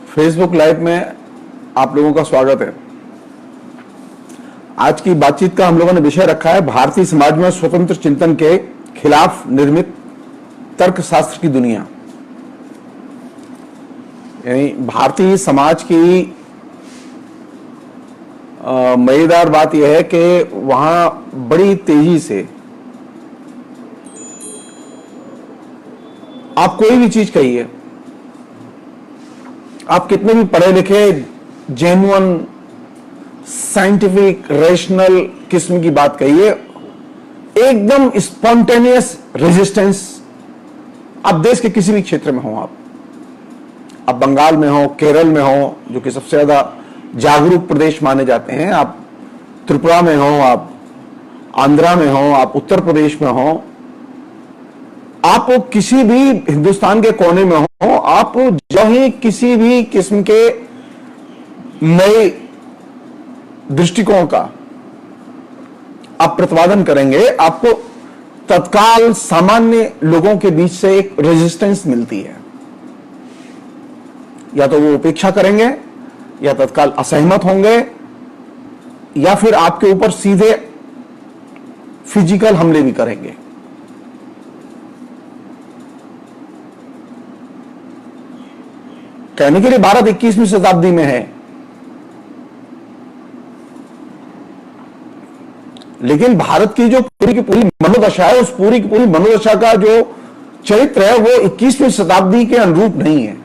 Facebook live में आप लोगों का स्वागत है। आज की बातचीत का हम लोगों ने विषय रखा है भारतीय समाज में स्वतंत्र चिंतन के खिलाफ निर्मित तर्कशास्त्र की दुनिया। यानी भारतीय समाज की मजेदार बात यह है कि वहां बड़ी तेजी से आप कोई भी चीज कहिए, आप कितने भी पढ़े लिखे जेन्युइन साइंटिफिक रेशनल किस्म की बात कहिए, एकदम स्पॉन्टेनियस रेजिस्टेंस आप देश के किसी भी क्षेत्र में हो, आप बंगाल में हो, केरल में हो जो कि सबसे ज्यादा जागरूक प्रदेश माने जाते हैं, आप त्रिपुरा में हो, आप आंध्रा में हो, आप उत्तर प्रदेश में हो, आप किसी भी हिंदुस्तान के कोने में हो, आप जो ही किसी भी किस्म के नए दृष्टिकोण का आप प्रतिपादन करेंगे, आपको तत्काल सामान्य लोगों के बीच से एक रेजिस्टेंस मिलती है। या तो वो उपेक्षा करेंगे, या तत्काल असहमत होंगे, या फिर आपके ऊपर सीधे फिजिकल हमले भी करेंगे। कहने के लिए भारत 21वीं शताब्दी में है, लेकिन भारत की जो पूरी की पूरी मनोदशा है, उस पूरी की पूरी मनोदशा का जो चरित्र है वो 21वीं शताब्दी के अनुरूप नहीं है।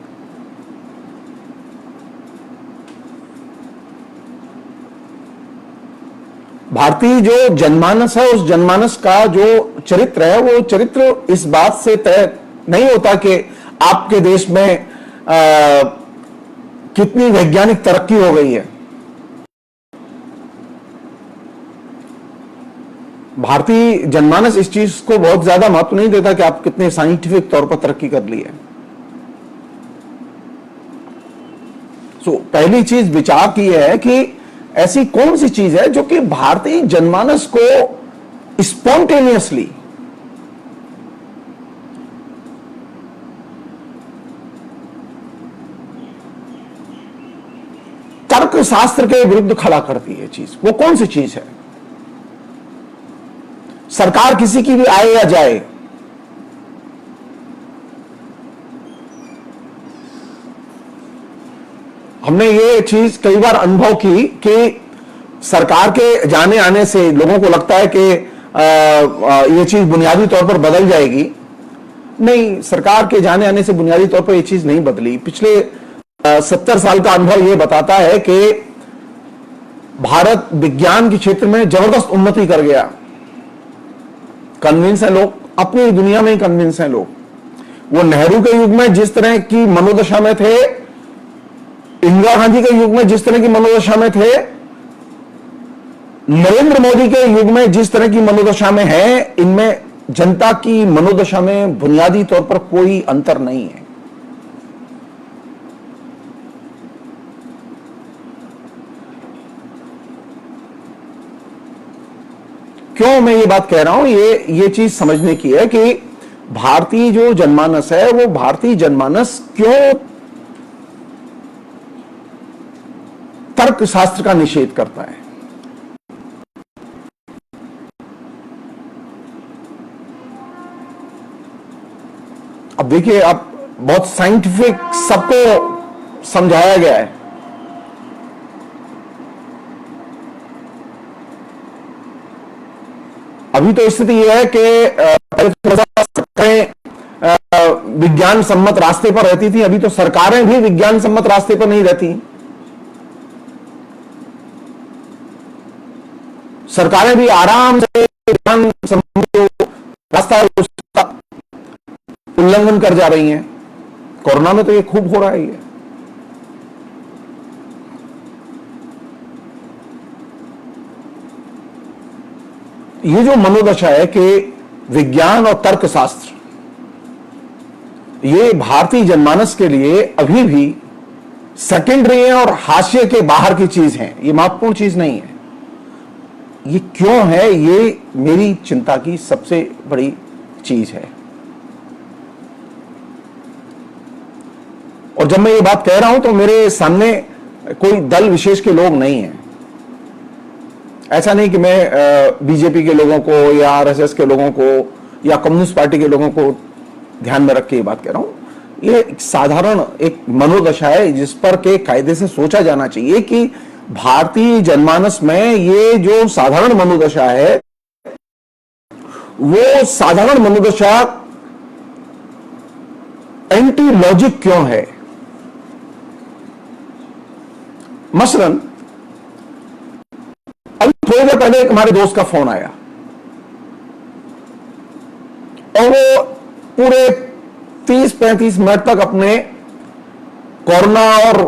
भारतीय जो जनमानस है, उस जनमानस का जो चरित्र है, वो चरित्र इस बात से तय नहीं होता कि आपके देश में कितनी वैज्ञानिक तरक्की हो गई है। भारतीय जनमानस इस चीज को बहुत ज्यादा महत्व नहीं देता कि आप कितने साइंटिफिक तौर पर तरक्की कर ली है। पहली चीज विचार की है कि ऐसी कौन सी चीज है जो कि भारतीय जनमानस को स्पॉन्टेनियसली तर्कशास्त्र के विरुद्ध खड़ा करती है। चीज वो कौन सी चीज है? सरकार किसी की भी आए या जाए, हमने ये चीज कई बार अनुभव की कि सरकार के जाने आने से लोगों को लगता है कि ये चीज बुनियादी तौर पर बदल जाएगी। नहीं, सरकार के जाने आने से बुनियादी तौर पर ये चीज नहीं बदली। पिछले 70 साल का अनुभव यह बताता है कि भारत विज्ञान के क्षेत्र में जबरदस्त उन्नति कर गया। कन्विंस है लोग, अपनी दुनिया में ही कन्विंस है लोग। वो नेहरू के युग में जिस तरह की मनोदशा में थे, इंदिरा गांधी के युग में जिस तरह की मनोदशा में थे, नरेंद्र मोदी के युग में जिस तरह की मनोदशा में है, इनमें जनता की मनोदशा में बुनियादी तौर पर कोई अंतर नहीं है। क्यों मैं ये बात कह रहा हूं? ये चीज समझने की है कि भारतीय जो जनमानस है, वो भारतीय जनमानस क्यों तर्कशास्त्र का निषेध करता है। अब देखिए, आप बहुत साइंटिफिक सबको समझाया गया है। अभी तो स्थिति यह है कि विज्ञान सम्मत रास्ते पर रहती थी, अभी तो सरकारें भी विज्ञान सम्मत रास्ते पर नहीं रहती। सरकारें भी आराम से विज्ञान सम्मत रास्ता उसका उल्लंघन कर जा रही हैं। कोरोना में तो ये खूब हो रहा है। ये जो मनोदशा है कि विज्ञान और तर्कशास्त्र, ये भारतीय जनमानस के लिए अभी भी सेकेंडरी है और हाशिए के बाहर की चीज है। ये महत्वपूर्ण चीज नहीं है। ये क्यों है? ये मेरी चिंता की सबसे बड़ी चीज है। और जब मैं ये बात कह रहा हूं तो मेरे सामने कोई दल विशेष के लोग नहीं हैं। ऐसा नहीं कि मैं बीजेपी के लोगों को या आरएसएस के लोगों को या कम्युनिस्ट पार्टी के लोगों को ध्यान में रख के ये बात कह रहा हूं। ये साधारण एक मनोदशा है जिस पर के कायदे से सोचा जाना चाहिए कि भारतीय जनमानस में ये जो साधारण मनोदशा है वो साधारण मनोदशा एंटी लॉजिक क्यों है। मसलन अभी थोड़ी देर पहले एक हमारे दोस्त का फोन आया और वो पूरे 30-35 मिनट तक अपने कोरोना और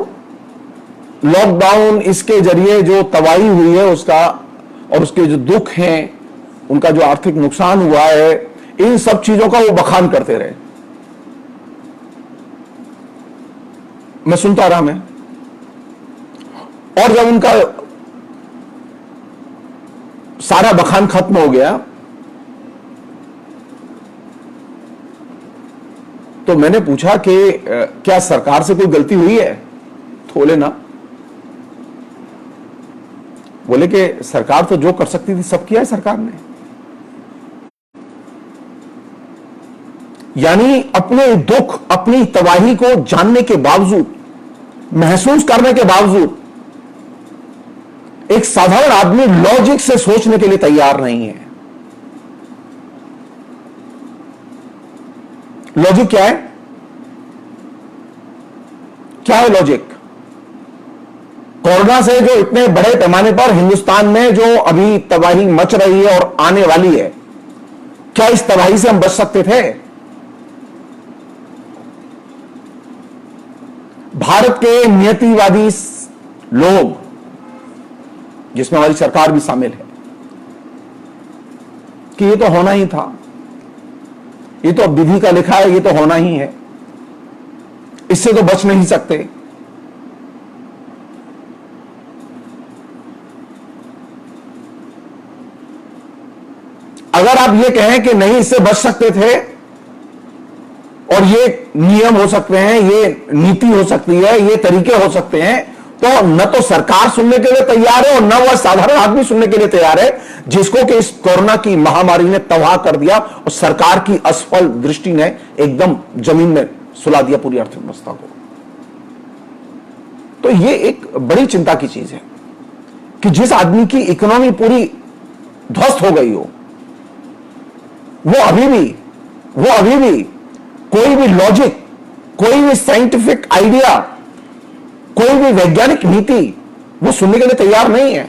लॉकडाउन इसके जरिए जो तबाही हुई है उसका और उसके जो दुख हैं, उनका जो आर्थिक नुकसान हुआ है, इन सब चीजों का वो बखान करते रहे। मैं सुनता रहा मैं, और जब उनका सारा बखान खत्म हो गया तो मैंने पूछा कि क्या सरकार से कोई गलती हुई है? तो बोले ना। बोले कि सरकार तो जो कर सकती थी सब किया है सरकार ने। यानी अपने दुख, अपनी तबाही को जानने के बावजूद, महसूस करने के बावजूद एक साधारण आदमी लॉजिक से सोचने के लिए तैयार नहीं है। लॉजिक क्या है? क्या है लॉजिक? कोरोना से जो इतने बड़े पैमाने पर हिंदुस्तान में जो अभी तबाही मच रही है और आने वाली है, क्या इस तबाही से हम बच सकते थे? भारत के नियतिवादी लोग, जिसमें हमारी सरकार भी शामिल है, कि ये तो होना ही था, ये तो विधि का लिखा है, ये तो होना ही है, इससे तो बच नहीं सकते। अगर आप ये कहें कि नहीं इससे बच सकते थे और ये नियम हो सकते हैं, ये नीति हो सकती है, ये तरीके हो सकते हैं, तो न तो सरकार सुनने के लिए तैयार है और न वह साधारण आदमी सुनने के लिए तैयार है जिसको कि इस कोरोना की महामारी ने तबाह कर दिया और सरकार की असफल दृष्टि ने एकदम जमीन में सुला दिया पूरी अर्थव्यवस्था को। तो ये एक बड़ी चिंता की चीज है कि जिस आदमी की इकोनॉमी पूरी ध्वस्त हो गई हो, वो अभी भी कोई भी लॉजिक, कोई भी साइंटिफिक आइडिया, कोई भी वैज्ञानिक नीति वो सुनने के लिए तैयार नहीं है।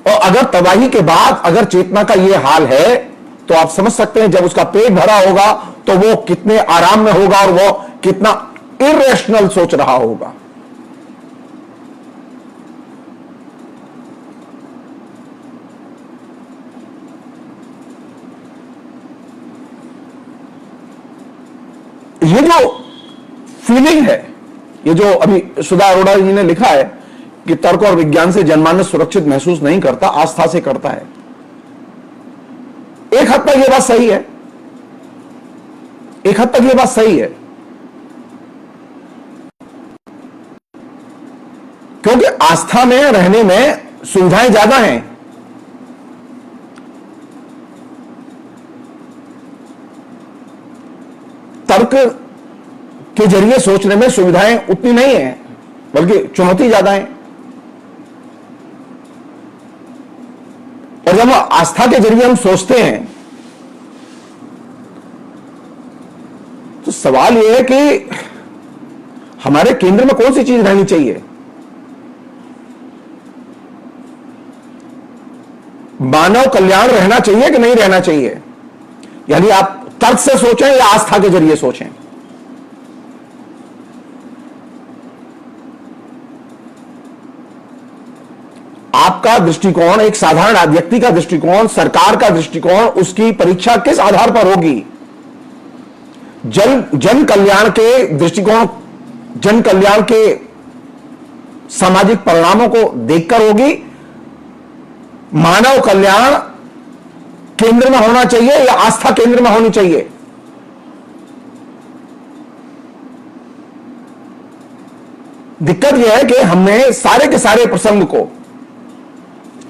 और अगर तबाही के बाद अगर चेतना का ये हाल है तो आप समझ सकते हैं जब उसका पेट भरा होगा तो वो कितने आराम में होगा और वो कितना इरेशनल सोच रहा होगा। ये जो फीलिंग है, ये जो अभी सुधा अरोड़ा जी ने लिखा है कि तर्क और विज्ञान से जनमानस सुरक्षित महसूस नहीं करता, आस्था से करता है। एक हद तक ये बात सही है, एक हद तक ये बात सही है, क्योंकि आस्था में रहने में सुविधाएं ज्यादा हैं। तर्क के जरिए सोचने में सुविधाएं उतनी नहीं है, बल्कि चुनौती ज्यादा है। और जब आस्था के जरिए हम सोचते हैं तो सवाल यह है कि हमारे केंद्र में कौन सी चीज रहनी चाहिए? मानव कल्याण रहना चाहिए कि नहीं रहना चाहिए? यानी आप तर्क से सोचें या आस्था के जरिए सोचें। आपका दृष्टिकोण, एक साधारण व्यक्ति का दृष्टिकोण, सरकार का दृष्टिकोण, उसकी परीक्षा किस आधार पर होगी? जन कल्याण के दृष्टिकोण, जन कल्याण के सामाजिक परिणामों को देखकर होगी, मानव कल्याण केंद्र में होना चाहिए या आस्था केंद्र में होनी चाहिए? दिक्कत यह है कि हमने सारे के सारे प्रसंग को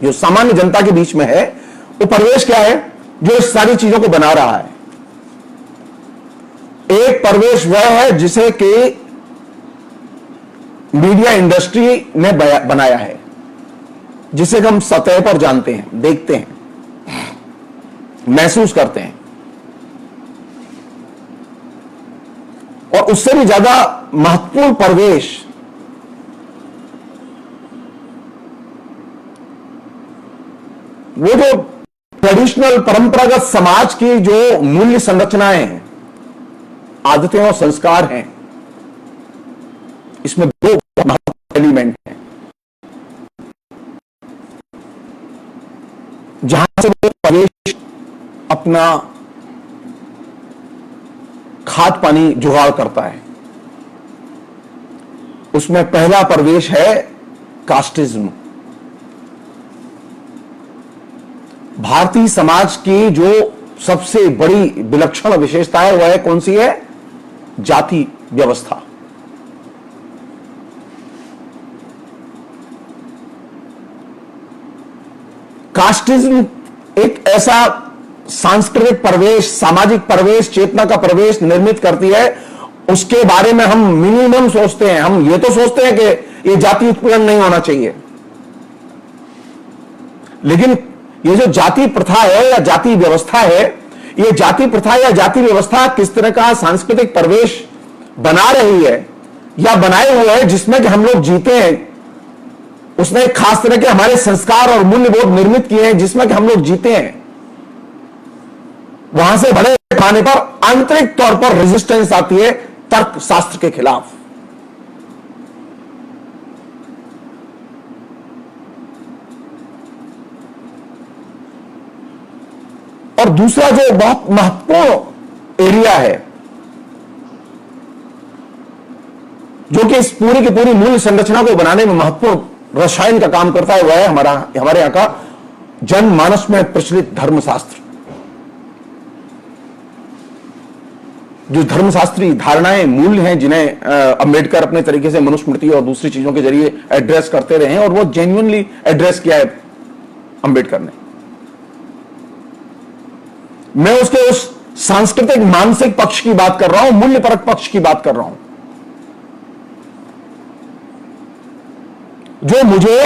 जो सामान्य जनता के बीच में है, वो परिवेश क्या है जो इस सारी चीजों को बना रहा है। एक परिवेश वह है जिसे कि मीडिया इंडस्ट्री ने बनाया है, जिसे हम सतह पर जानते हैं, देखते हैं, महसूस करते हैं, और उससे भी ज्यादा महत्वपूर्ण परिवेश वो जो ट्रेडिशनल परंपरागत समाज की जो मूल्य संरचनाएं हैं, आदतें और संस्कार हैं, इसमें दो महत्वपूर्ण एलिमेंट हैं जहां से वो परिवेश अपना खाद पानी जुगाड़ करता है। उसमें पहला परिवेश है कास्टिज्म। भारतीय समाज की जो सबसे बड़ी विलक्षण विशेषता है वह है कौन सी है? जाति व्यवस्था। कास्टिज्म एक ऐसा सांस्कृतिक परिवेश, सामाजिक परिवेश, चेतना का परिवेश निर्मित करती है, उसके बारे में हम मिनिमम सोचते हैं। हम ये तो सोचते हैं कि ये जाति उत्पीड़न नहीं होना चाहिए, लेकिन ये जो जाति प्रथा है या जाति व्यवस्था है, ये जाति प्रथा या जाति व्यवस्था किस तरह का सांस्कृतिक परिवेश बना रही है या बनाए हुए है जिसमें कि हम लोग जीते हैं। उसने एक खास तरह के हमारे संस्कार और मूल्यबोध निर्मित किए हैं जिसमें कि हम लोग जीते हैं। वहां से बड़े पैमाने पर आंतरिक तौर पर रेजिस्टेंस आती है तर्क शास्त्र के खिलाफ। और दूसरा जो बहुत महत्वपूर्ण एरिया है जो कि इस पूरी की पूरी मूल संरचना को बनाने में महत्वपूर्ण रसायन का काम करता है, वह है हमारे यहां का जनमानस में प्रचलित धर्मशास्त्र। जो धर्मशास्त्री धारणाएं, मूल्य हैं जिन्हें अंबेडकर अपने तरीके से मनुस्मृति और दूसरी चीजों के जरिए एड्रेस करते रहे हैं, और वो जेन्युइनली एड्रेस किया है अंबेडकर ने। मैं उसके उस सांस्कृतिक मानसिक पक्ष की बात कर रहा हूं, मूल्यपरक पक्ष की बात कर रहा हूं, जो मुझे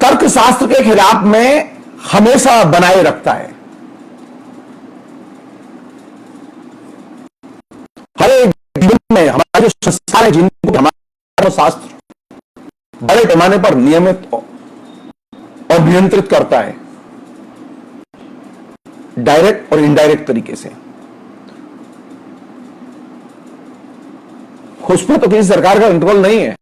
तर्कशास्त्र के खिलाफ में हमेशा बनाए रखता है। हर एक जीवन में हमारे जो संस्कार है, जिनको हमारा शास्त्र बड़े पैमाने पर नियमित और नियंत्रित करता है, डायरेक्ट और इनडायरेक्ट तरीके से। उसमें तो किसी सरकार का कंट्रोल नहीं है।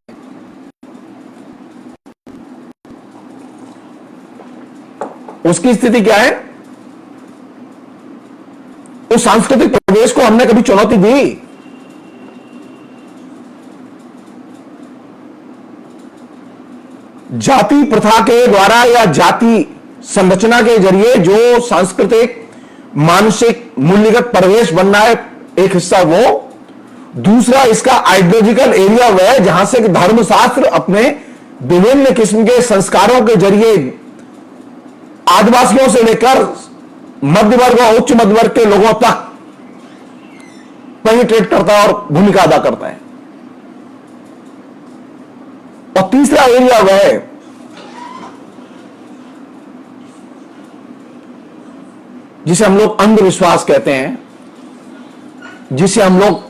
उसकी स्थिति क्या है? उस सांस्कृतिक परिवेश को हमने कभी चुनौती दी? जाति प्रथा के द्वारा या जाति संरचना के जरिए जो सांस्कृतिक मानसिक मूल्यगत परिवेश बनना है एक हिस्सा वो, दूसरा इसका आइडियोलॉजिकल एरिया वह है जहां से धर्मशास्त्र अपने विभिन्न किस्म के संस्कारों के जरिए आदिवासियों से लेकर मध्य वर्ग और उच्च मध्य वर्ग के लोगों तक पेनिट्रेट करता है और भूमिका अदा करता है। और तीसरा एरिया वह है जिसे हम लोग अंधविश्वास कहते हैं, जिसे हम लोग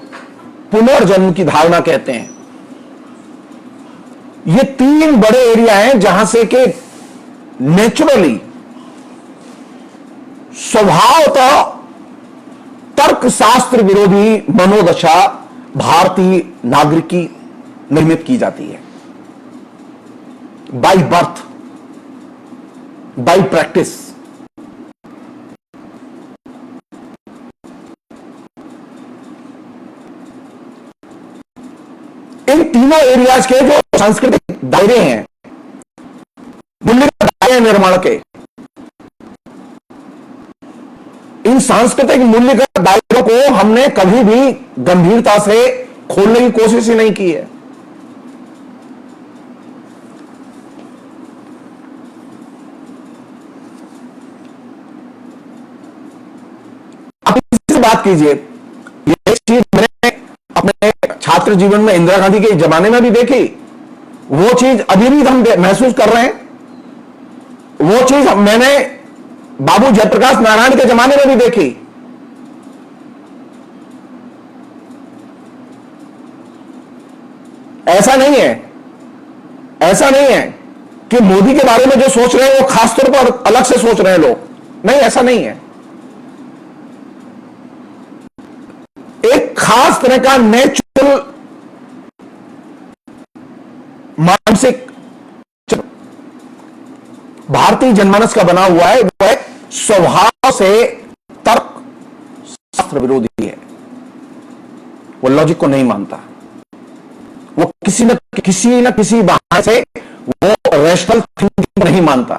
पुनर्जन्म की धारणा कहते हैं। ये तीन बड़े एरिया हैं जहां से कि नेचुरली, स्वभावतः तर्कशास्त्र विरोधी मनोदशा भारतीय नागरिक की निर्मित की जाती है, बाय बर्थ, बाय प्रैक्टिस। इन तीनों एरियाज के जो सांस्कृतिक दायरे हैं, मूल्य दायरे निर्माण के, इन सांस्कृतिक मूल्य का दायरे को हमने कभी भी गंभीरता से खोलने की कोशिश ही नहीं की है। आप इससे बात कीजिए, ये चीज मैंने अपने छात्र जीवन में इंदिरा गांधी के जमाने में भी देखी, वो चीज अभी भी हम महसूस कर रहे हैं। वो चीज मैंने बाबू जयप्रकाश नारायण के जमाने में भी देखी। ऐसा नहीं है, ऐसा नहीं है कि मोदी के बारे में जो सोच रहे हैं वो खासतौर पर अलग से सोच रहे हैं लोग, नहीं, ऐसा नहीं है। एक खास तरह का नेचुरल मानसिक भारतीय जनमानस का बना हुआ है, वो स्वभाव से तर्क शास्त्र विरोधी है। वो लॉजिक को नहीं मानता, वो किसी न किसी बहाने से वो रैशनल थिंकिंग नहीं मानता,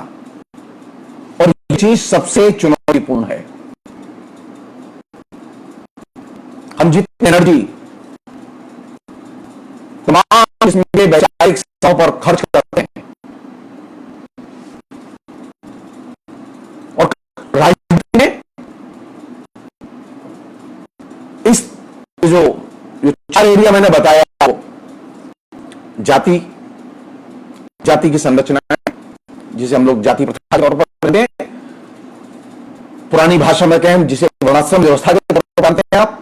और ये चीज सबसे चुनौतीपूर्ण है। हम जितनी एनर्जी तमाम किस्म के वैचारिक समस्याओं पर खर्च करते हैं, और राजनीति में इस जो 4 एरिया मैंने बताया, जाति की संरचना है, जिसे हम लोग जाति प्रथा के तौर पर कहते हैं, पुरानी भाषा में कहें जिसे वर्णाश्रम व्यवस्था के तौर पर जानते हैं आप,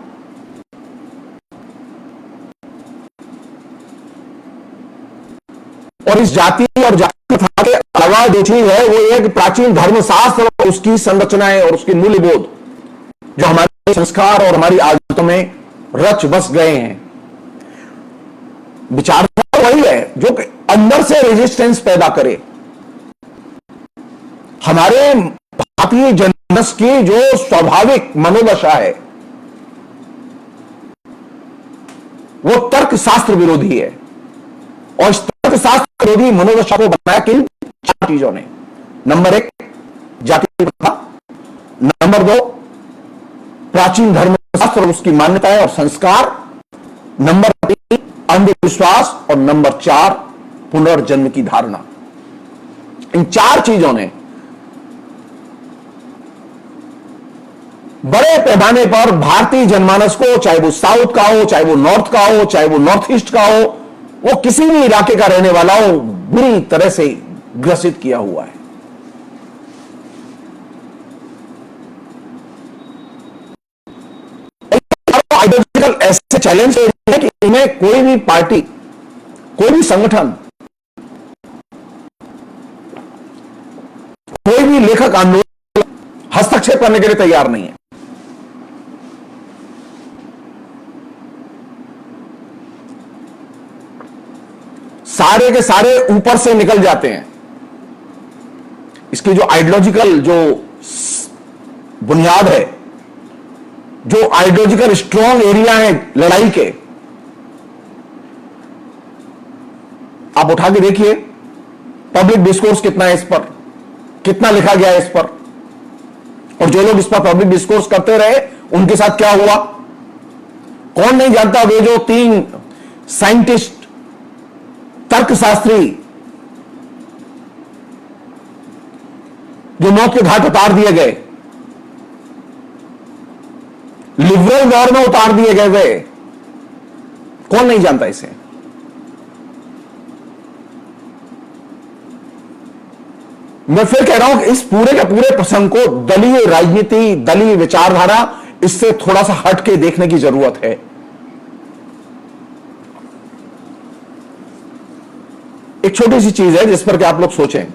और इस जाति और जाति प्रथा के अलावा जो चीज है वो एक प्राचीन धर्मशास्त्र और उसकी संरचनाएं और उसकी मूल्यबोध जो हमारे संस्कार और हमारी आदतों में रच बस गए हैं। विचारधारा वही है जो कि अंदर से रेजिस्टेंस पैदा करे। हमारे भारतीय जनमानस की जो स्वाभाविक मनोदशा है वो तर्कशास्त्र विरोधी है, और इस तर्कशास्त्र विरोधी मनोदशा को बनाया किन 4 चीजों ने। नंबर 1 जाति प्रथा, नंबर 2 प्राचीन धर्मशास्त्र और उसकी मान्यताएं और संस्कार, नंबर 3 अंधविश्वास, और नंबर 4 पुनर्जन्म की धारणा। इन 4 चीजों ने बड़े पैमाने पर भारतीय जनमानस को, चाहे वो साउथ का हो, चाहे वो नॉर्थ का हो, चाहे वो नॉर्थ ईस्ट का हो, वो किसी भी इलाके का रहने वाला हो, बुरी तरह से ग्रसित किया हुआ है। आइडियोलॉजिकल ऐसे चैलेंज है कि इन्हें कोई भी पार्टी, कोई भी संगठन, कोई भी लेखक आंदोलन हस्तक्षेप करने के लिए तैयार नहीं है। सारे के सारे ऊपर से निकल जाते हैं। इसकी जो आइडियोलॉजिकल जो बुनियाद है, जो आइडियोलॉजिकल स्ट्रॉन्ग एरिया है लड़ाई के, आप उठा के देखिए पब्लिक डिस्कोर्स कितना है इस पर, कितना लिखा गया है इस पर, और जो लोग इस पर पब्लिक डिस्कोर्स करते रहे उनके साथ क्या हुआ कौन नहीं जानता। वे जो 3 साइंटिस्ट, तर्कशास्त्री जो मौत के घाट उतार दिए गए, लिबरल दौर में उतार दिए गए, वे कौन नहीं जानता इसे। मैं फिर कह रहा हूं कि इस पूरे के पूरे प्रसंग को दलीय राजनीति, दलीय विचारधारा, इससे थोड़ा सा हटके देखने की जरूरत है। एक छोटी सी चीज है जिस पर कि आप लोग सोचें,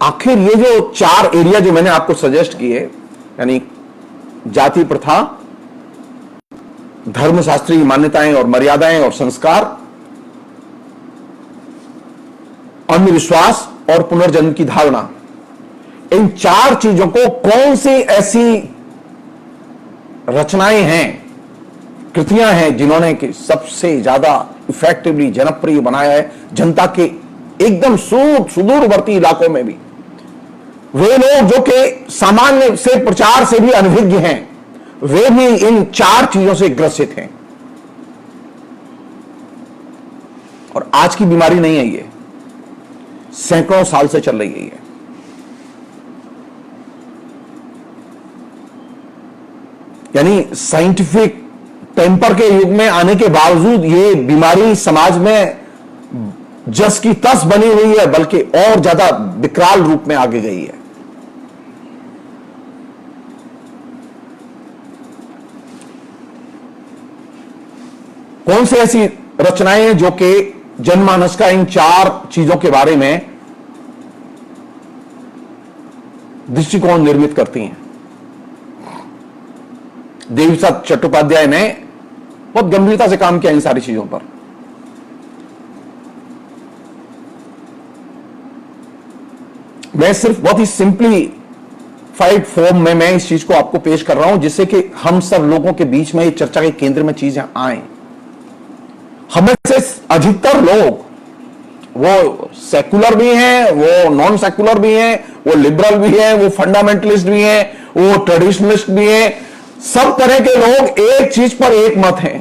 आखिर ये जो 4 एरिया जो मैंने आपको सजेस्ट किए, यानी जाति प्रथा, धर्मशास्त्रीय मान्यताएं और मर्यादाएं और संस्कार, अंधविश्वास और पुनर्जन्म की धारणा, इन 4 चीजों को कौन सी ऐसी रचनाएं हैं, कृतियां हैं जिन्होंने कि सबसे ज्यादा इफेक्टिवली जनप्रिय बनाया है, जनता के एकदम सुदूरवर्ती इलाकों में भी वे लोग जो कि सामान्य से प्रचार से भी अनभिज्ञ हैं, वे भी इन 4 चीजों से ग्रसित हैं। और आज की बीमारी नहीं है, ये सैकड़ों साल से चल रही है। ये यानी साइंटिफिक टेम्पर के युग में आने के बावजूद ये बीमारी समाज में जस की तस बनी हुई है, बल्कि और ज्यादा विकराल रूप में आगे गई है। कौन सी ऐसी रचनाएं हैं जो कि जनमानस का इन 4 चीजों के बारे में दृष्टिकोण निर्मित करती हैं? देवीप्रसाद चट्टोपाध्याय ने बहुत गंभीरता से काम किया इन सारी चीजों पर। मैं सिर्फ बहुत ही सिंपलीफाइड फॉर्म में मैं इस चीज को आपको पेश कर रहा हूं, जिससे कि हम सब लोगों के बीच में चर्चा के केंद्र में चीजें आए। हमें से अधिकतर लोग वो सेकुलर भी हैं, वो नॉन सेकुलर भी हैं, वो लिबरल भी हैं, वो फंडामेंटलिस्ट भी हैं, वो ट्रेडिशनलिस्ट भी हैं। सब तरह के लोग एक चीज पर एक मत हैं।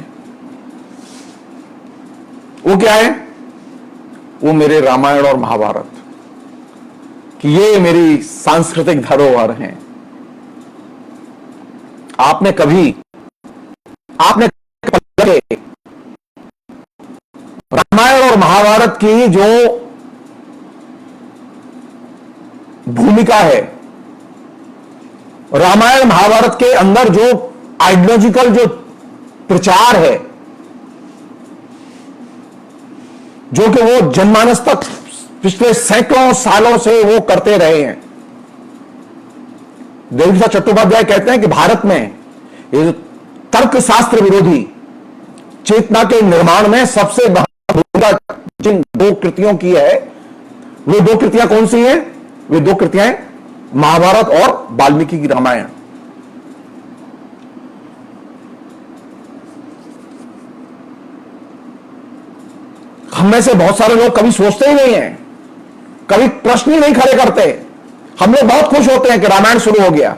वो क्या है? वो मेरे रामायण और महाभारत कि ये मेरी सांस्कृतिक धरोहर हैं। आपने रामायण और महाभारत की जो भूमिका है, रामायण महाभारत के अंदर जो आइडियोलॉजिकल जो प्रचार है, जो कि वो जनमानस तक पिछले सैकड़ों सालों से वो करते रहे हैं। देवीप्रसाद चट्टोपाध्याय कहते हैं कि भारत में ये जो तर्कशास्त्र विरोधी चेतना के निर्माण में सबसे भूमिका जिन 2 कृतियों की है, वो 2 कृतियां कौन सी हैं? वे 2 कृतियां हैं महाभारत और वाल्मीकि की रामायण। हम में से बहुत सारे लोग कभी सोचते ही नहीं हैं, कभी प्रश्न ही नहीं खड़े करते। हम लोग बहुत खुश होते हैं कि रामायण शुरू हो गया।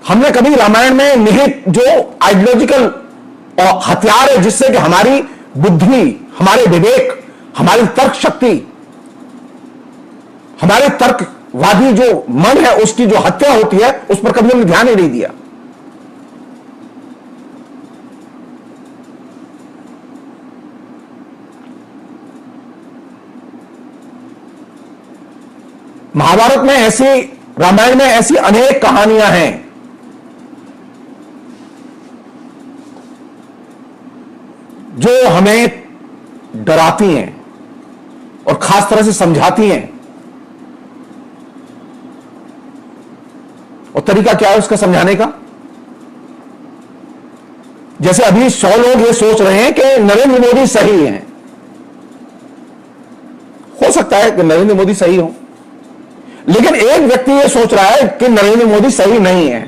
हमने कभी रामायण में निहित जो आइडियोलॉजिकल और हथियार है, जिससे कि हमारी बुद्धि, हमारे विवेक, हमारी तर्क शक्ति, हमारे तर्कवादी जो मन है, उसकी जो हत्या होती है, उस पर कभी हमने ध्यान ही नहीं दिया। महाभारत में ऐसी, रामायण में ऐसी अनेक कहानियां हैं जो हमें डराती हैं और खास तरह से समझाती हैं। और तरीका क्या है उसका समझाने का? जैसे अभी 100 लोग ये सोच रहे हैं कि नरेंद्र मोदी सही हैं। हो सकता है कि नरेंद्र मोदी सही हो, लेकिन एक व्यक्ति ये सोच रहा है कि नरेंद्र मोदी सही नहीं है।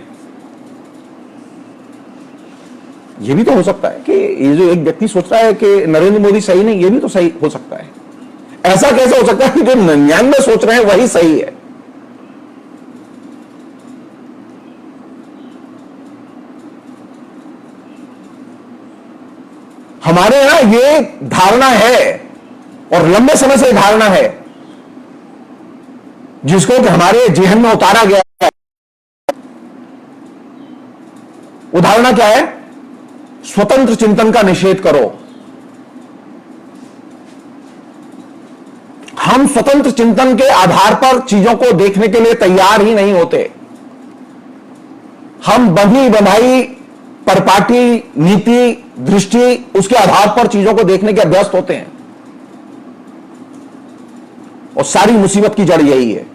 ये भी तो हो सकता है कि ये जो एक व्यक्ति सोच रहा है कि नरेंद्र मोदी सही नहीं, ये भी तो सही हो सकता है। ऐसा कैसे हो सकता है कि जो 99 सोच रहे हैं वही सही है? हमारे यहां ये धारणा है और लंबे समय से धारणा है, जिसको कि हमारे जेहन में उतारा गया है। उदाहरण क्या है? स्वतंत्र चिंतन का निषेध करो। हम स्वतंत्र चिंतन के आधार पर चीजों को देखने के लिए तैयार ही नहीं होते। हम बंधी बंधाई परपाटी नीति दृष्टि उसके आधार पर चीजों को देखने के अभ्यस्त होते हैं, और सारी मुसीबत की जड़ यही है।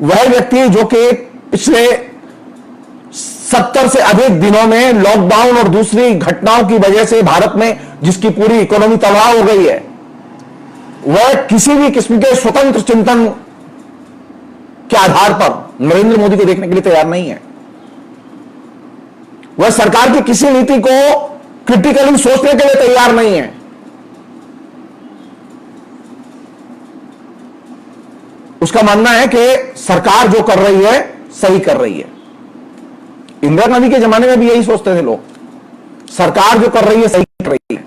वह व्यक्ति जो कि पिछले 70 से अधिक दिनों में लॉकडाउन और दूसरी घटनाओं की वजह से भारत में जिसकी पूरी इकोनॉमी तबाह हो गई है, वह किसी भी किस्म के स्वतंत्र चिंतन के आधार पर नरेंद्र मोदी को देखने के लिए तैयार नहीं है। वह सरकार की किसी नीति को क्रिटिकली सोचने के लिए तैयार नहीं है। उसका मानना है कि सरकार जो कर रही है सही कर रही है। इंदिरा गांधी के जमाने में भी यही सोचते थे लोग, सरकार जो कर रही है सही कर रही है।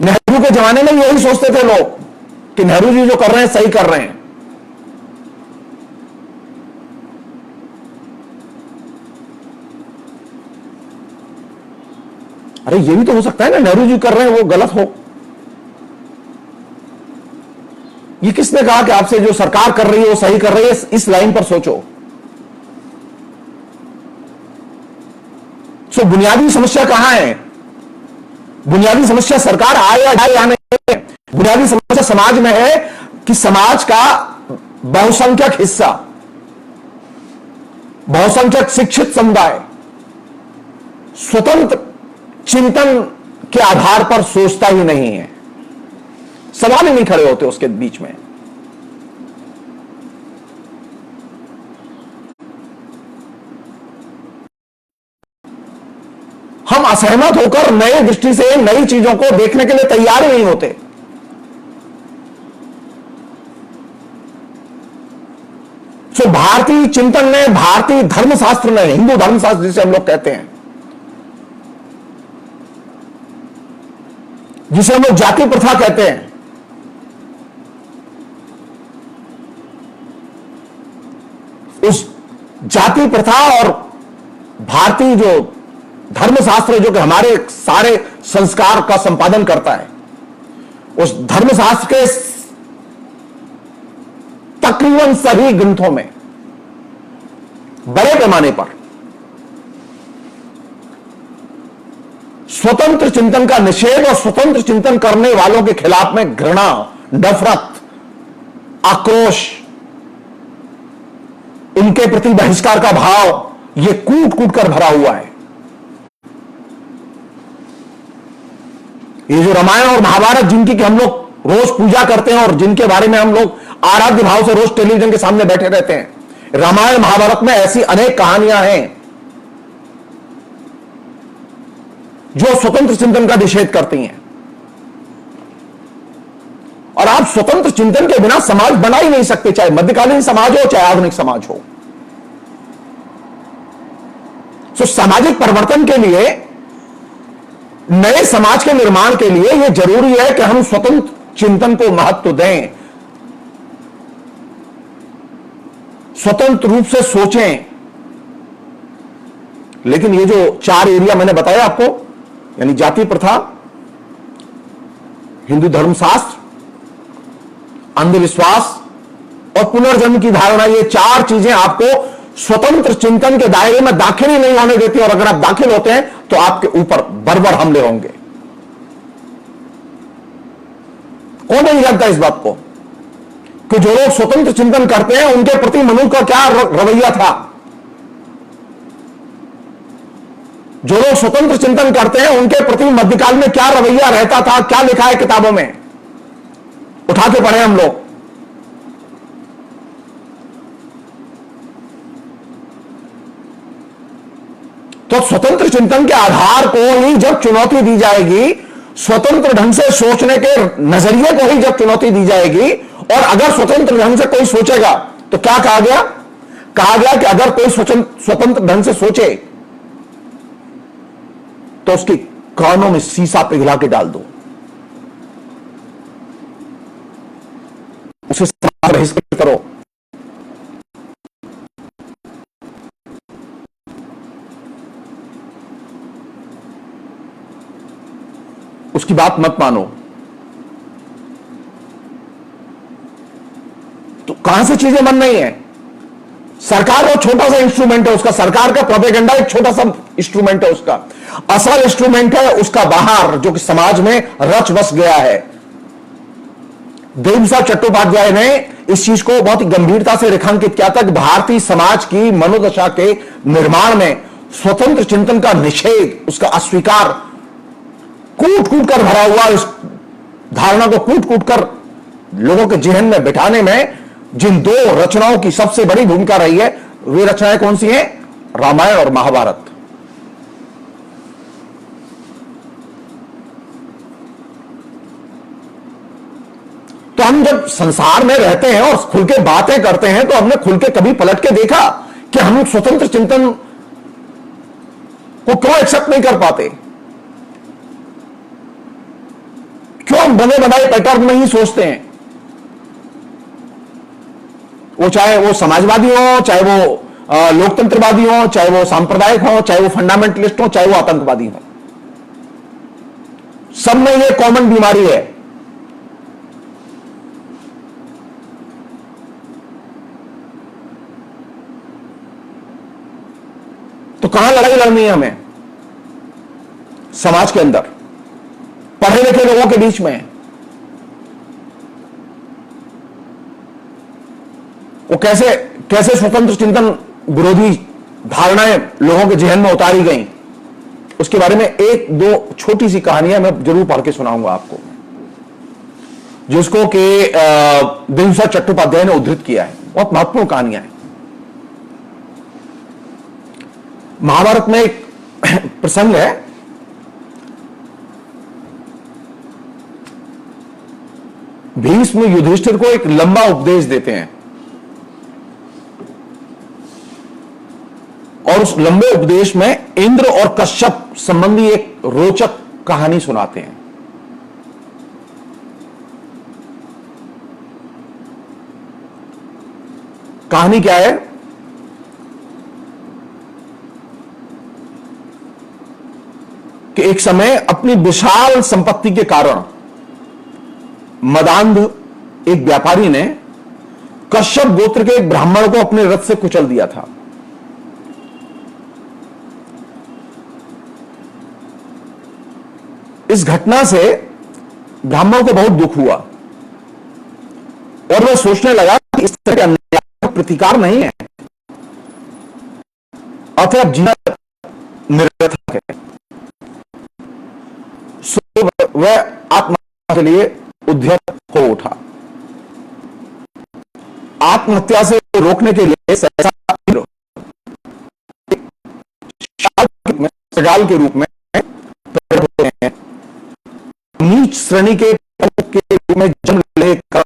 नेहरू के जमाने में यही सोचते थे लोग कि नेहरू जी जो कर रहे हैं सही कर रहे हैं। अरे ये भी तो हो सकता है ना, नेहरू जी कर रहे हैं वो गलत हो। ये किसने कहा कि आपसे जो सरकार कर रही है वो सही कर रही है? इस लाइन पर सोचो। सो बुनियादी समस्या कहां है? बुनियादी समस्या सरकार आए या जाए या नहीं, बुनियादी समस्या समाज में है कि समाज का बहुसंख्यक हिस्सा, बहुसंख्यक शिक्षित समुदाय स्वतंत्र चिंतन के आधार पर सोचता ही नहीं है। सवाल ही नहीं खड़े होते उसके बीच में। हम असहमत होकर नए दृष्टि से नई चीजों को देखने के लिए तैयार ही नहीं होते। सो भारतीय चिंतन ने, भारतीय धर्मशास्त्र ने, हिंदू धर्मशास्त्र जिसे हम लोग कहते हैं, जिसे हम लोग जाति प्रथा कहते हैं, उस जाति प्रथा और भारतीय जो धर्मशास्त्र जो कि हमारे सारे संस्कार का संपादन करता है, उस धर्मशास्त्र के तकरीबन सभी ग्रंथों में बड़े पैमाने पर स्वतंत्र चिंतन का निषेध और स्वतंत्र चिंतन करने वालों के खिलाफ में घृणा, नफरत, आक्रोश, उनके प्रति बहिष्कार का भाव यह कूट कूट कर भरा हुआ है। ये जो रामायण और महाभारत जिनकी कि हम लोग रोज पूजा करते हैं और जिनके बारे में हम लोग आराध्य भाव से रोज टेलीविजन के सामने बैठे रहते हैं, रामायण महाभारत में ऐसी अनेक कहानियां हैं जो स्वतंत्र चिंतन का निषेध करती हैं। और आप स्वतंत्र चिंतन के बिना समाज बना ही नहीं सकते, चाहे मध्यकालीन समाज हो चाहे आधुनिक समाज हो। तो सामाजिक परिवर्तन के लिए, नए समाज के निर्माण के लिए यह जरूरी है कि हम स्वतंत्र चिंतन को महत्व दें, स्वतंत्र रूप से सोचें। लेकिन ये जो 4 एरिया मैंने बताया आपको, यानी जाति प्रथा, हिंदू धर्मशास्त्र, अंधविश्वास और पुनर्जन्म की धारणा, ये 4 चीजें आपको स्वतंत्र चिंतन के दायरे में दाखिल ही नहीं होने देती। और अगर आप दाखिल होते हैं तो आपके ऊपर बर्बर हमले होंगे। कौन नहीं जानता इस बात को कि जो लोग स्वतंत्र चिंतन करते हैं उनके प्रति मनु का क्या रवैया था? जो लोग स्वतंत्र चिंतन करते हैं उनके प्रति मध्यकाल में क्या रवैया रहता था? क्या लिखा है किताबों में? उठा के पढ़े हम लोग। तो स्वतंत्र चिंतन के आधार को ही जब चुनौती दी जाएगी, स्वतंत्र ढंग से सोचने के नजरिए को ही जब चुनौती दी जाएगी, और अगर स्वतंत्र ढंग से कोई सोचेगा तो क्या कहा गया? कहा गया कि अगर कोई स्वतंत्र ढंग से सोचे तो उसकी कानों में शीशा पिघला के डाल दो, उसे बहिष्कृत करो। उसकी बात मत मानो। तो कहां से चीजें बन रही हैं? सरकार का छोटा सा इंस्ट्रूमेंट है उसका, सरकार का प्रोपेगेंडा एक छोटा सा इंस्ट्रूमेंट है उसका। असल इंस्ट्रूमेंट है उसका बाहर, जो कि समाज में रच बस गया है। देव साहब चट्टोपाध्याय ने इस चीज को बहुत ही गंभीरता से रेखांकित किया था कि भारतीय समाज की मनोदशा के निर्माण में स्वतंत्र चिंतन का निषेध, उसका अस्वीकार, कूट कूट कर भरा हुआ, इस धारणा को कूट कूट कर लोगों के जेहन में बिठाने में जिन 2 रचनाओं की सबसे बड़ी भूमिका रही है, वे रचनाएं कौन सी हैं? रामायण और महाभारत। तो हम जब संसार में रहते हैं और खुल के बातें करते हैं तो हमने खुल के कभी पलट के देखा कि हम स्वतंत्र चिंतन को क्यों एक्सेप्ट नहीं कर पाते? क्यों हम बने बनाए पैटर्न में ही सोचते हैं? वो चाहे वो समाजवादी हो, चाहे वो लोकतंत्रवादी हो, चाहे वो सांप्रदायिक हो, चाहे वो फंडामेंटलिस्ट हो, चाहे वो आतंकवादी हो, सब में ये कॉमन बीमारी है। तो कहां लड़ाई लड़नी है हमें? समाज के अंदर, पढ़े लिखे लोगों के बीच में। वो कैसे कैसे स्वतंत्र चिंतन विरोधी धारणाएं लोगों के जहन में उतारी गई, उसके बारे में एक दो छोटी सी कहानियां मैं जरूर पढ़ के सुनाऊंगा आपको, जिसको कि बिंदुसार चट्टोपाध्याय ने उद्धृत किया है। बहुत महत्वपूर्ण कहानियां हैं। महाभारत में एक प्रसंग है, भीष्म युधिष्ठिर को एक लंबा उपदेश देते हैं और उस लंबे उपदेश में इंद्र और कश्यप संबंधी एक रोचक कहानी सुनाते हैं। कहानी क्या है कि एक समय अपनी विशाल संपत्ति के कारण मदांध एक व्यापारी ने कश्यप गोत्र के एक ब्राह्मण को अपने रथ से कुचल दिया था। इस घटना से ब्राह्मण को बहुत दुख हुआ और वह सोचने लगा कि इस तरह के अन्याय का प्रतिकार नहीं है, अतः जीना निरर्थक है। सो वह आत्महत्या के लिए उद्यत हो उठा। आत्महत्या से रोकने के लिए सगाल के रूप में प्रकट होते हैं, नीच श्रेणी के रूप में जन्म लेकर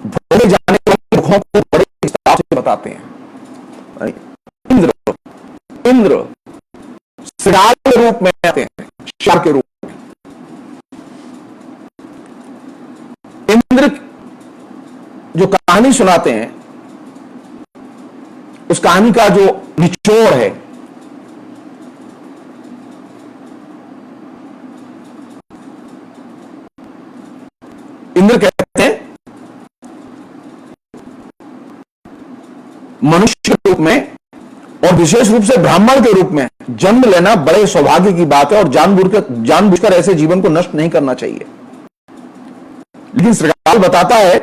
भोले जाने वाले दुखों को बड़े विस्तार से बताते हैं। इंद्र सगाल के रूप में आते हैं, शार के रूप में। इंद्र जो कहानी सुनाते हैं, उस कहानी का जो निचोड़ है, इंद्र कहते हैं मनुष्य के रूप में और विशेष रूप से ब्राह्मण के रूप में जन्म लेना बड़े सौभाग्य की बात है और जानबूझकर ऐसे जीवन को नष्ट नहीं करना चाहिए। लेकिन श्रृगाल बताता है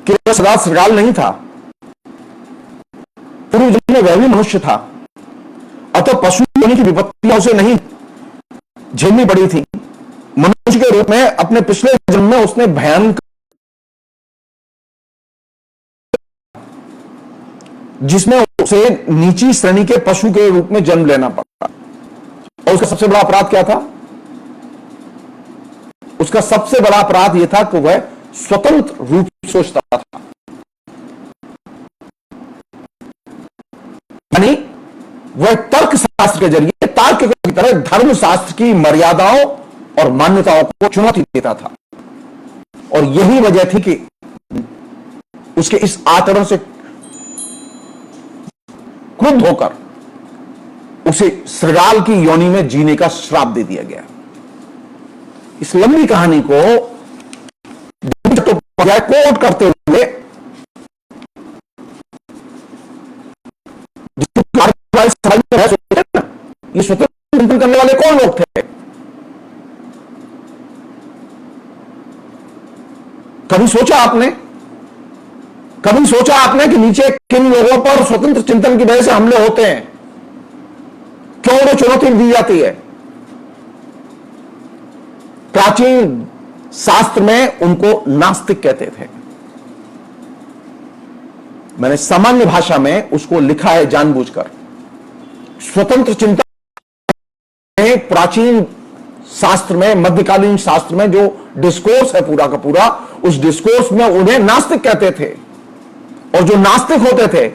कि वह सदा श्रृगाल नहीं था, पूर्व जन्म में वह भी मनुष्य था, अतः पशु होने की विपत्तियां उसे नहीं झेलनी पड़ी थी। मनुष्य के रूप में अपने पिछले जन्म में उसने भयानक, जिसमें उसे नीची श्रेणी के पशु के रूप में जन्म लेना पड़ा। और उसका सबसे बड़ा अपराध क्या था? उसका सबसे बड़ा अपराध यह था कि वह स्वतंत्र रूप से सोचता था, यानी वह तर्क शास्त्र के जरिए तार्किक की तरह धर्म शास्त्र की मर्यादाओं और मान्यताओं को चुनौती देता था। और यही वजह थी कि उसके इस आचरण से क्रुद्ध होकर उसे श्रृगाल की योनि में जीने का श्राप दे दिया गया। इस लंबी कहानी को कोट करते हुए ये स्वतंत्र चिंतन करने वाले कौन लोग थे? कभी सोचा आपने? कभी सोचा आपने कि नीचे किन लोगों पर स्वतंत्र चिंतन की वजह से हमले होते हैं? क्यों उन्हें चुनौती दी जाती है? प्राचीन शास्त्र में उनको नास्तिक कहते थे। मैंने सामान्य भाषा में उसको लिखा है जानबूझकर। स्वतंत्र चिंतन में प्राचीन शास्त्र में, मध्यकालीन शास्त्र में जो डिस्कोर्स है पूरा का पूरा, उस डिस्कोर्स में उन्हें नास्तिक कहते थे। और जो नास्तिक होते थे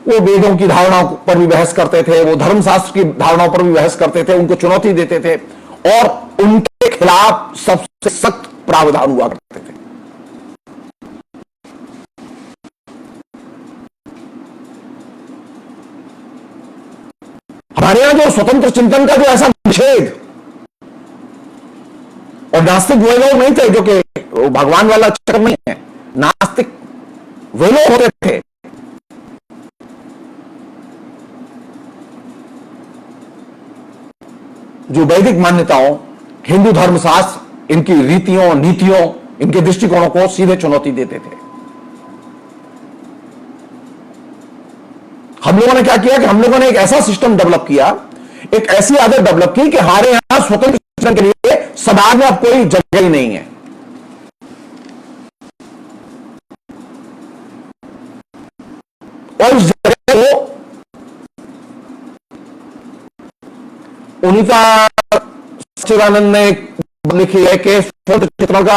वो वेदों की धारणाओं पर भी बहस करते थे, वो धर्मशास्त्र की धारणाओं पर भी बहस करते थे, उनको चुनौती देते थे और उनके खिलाफ सबसे सख्त प्रावधान हुआ करते थे। हमारे यहां जो स्वतंत्र चिंतन का जो ऐसा निषेध, और नास्तिक वे लोग नहीं थे जो कि भगवान वाला चक्कर नहीं है, नास्तिक वे लोग होते थे जो वैदिक मान्यताओं, हिंदू धर्मशास्त्र, इनकी रीतियों, नीतियों, इनके दृष्टिकोणों को सीधे चुनौती देते थे। हम लोगों ने क्या किया कि हम लोगों ने एक ऐसा सिस्टम डेवलप किया, एक ऐसी आदत डेवलप की कि हमारे यहां स्वतंत्र चिंतन के लिए समाज में अब कोई जगह ही नहीं है। और इस जगह को उन्नीता सच्चिदानंद ने लिखी है कि स्वतंत्र चिंतन का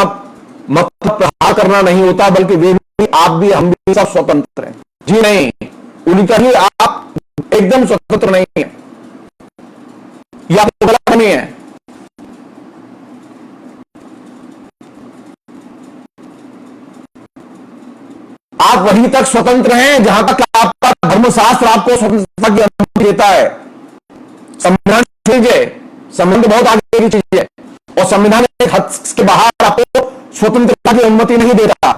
मतलब प्रहार करना नहीं होता, बल्कि वे भी, आप भी, हम भी सब स्वतंत्र हैं। जी नहीं, उन्नीता जी, आप एकदम स्वतंत्र नहीं है, यह आपको गलत नहीं है। आप वहीं तक स्वतंत्र हैं जहां तक आपका धर्मशास्त्र आपको स्वतंत्रता की अनुमति देता है। संविधान लीजिए, संविधान तो बहुत आगे की चीज है, और संविधान एक हद के बाहर आपको स्वतंत्रता की अनुमति नहीं देता।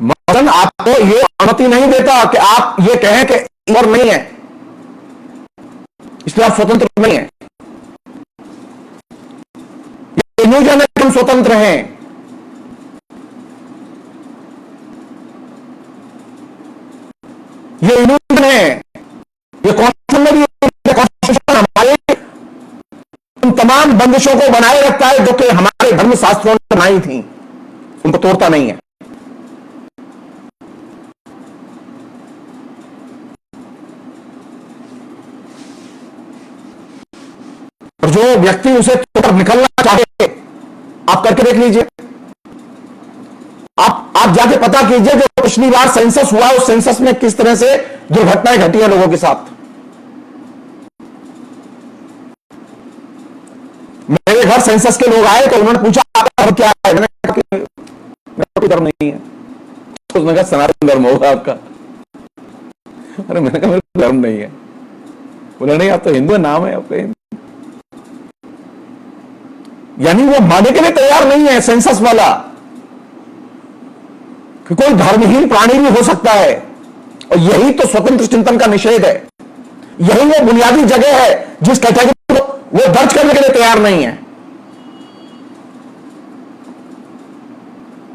मसलन आपको यह अनुमति नहीं देता कि आप ये कहें कि ईश्वर नहीं है, इसलिए आप स्वतंत्र नहीं है। ये न्यूज है कि हम स्वतंत्र हैं। ये इल्यूजन है, ये कॉन्स्टिट्यूशन हमारे उन तमाम बंदिशों को बनाए रखता है जो कि हमारे धर्मशास्त्रों ने बनाई थी, उनको तोड़ता नहीं है। और जो व्यक्ति उसे तोड़ निकलना चाहे, आप करके देख लीजिए। आप जाके पता कीजिए जो पिछली बार सेंसस हुआ, उस सेंसस में किस तरह से दुर्घटनाएं घटी हैं लोगों के साथ। मेरे घर सेंसस के लोग आए तो उन्होंने पूछा आपका धर्म क्या है, मैंने कहा कि मेरा कोई धर्म नहीं है। तो उसने कहा सनातन धर्म होगा आपका। अरे मैंने कहा मेरा धर्म नहीं है। बोले नहीं, आप तो हिंदू नाम है आपका। यानी वो मानने के लिए तैयार नहीं है सेंसस वाला कि कोई धर्महीन प्राणी भी हो सकता है। और यही तो स्वतंत्र चिंतन का निषेध है। यही वो बुनियादी जगह है जिस कैटेगरी को वो दर्ज करने के लिए तैयार नहीं है।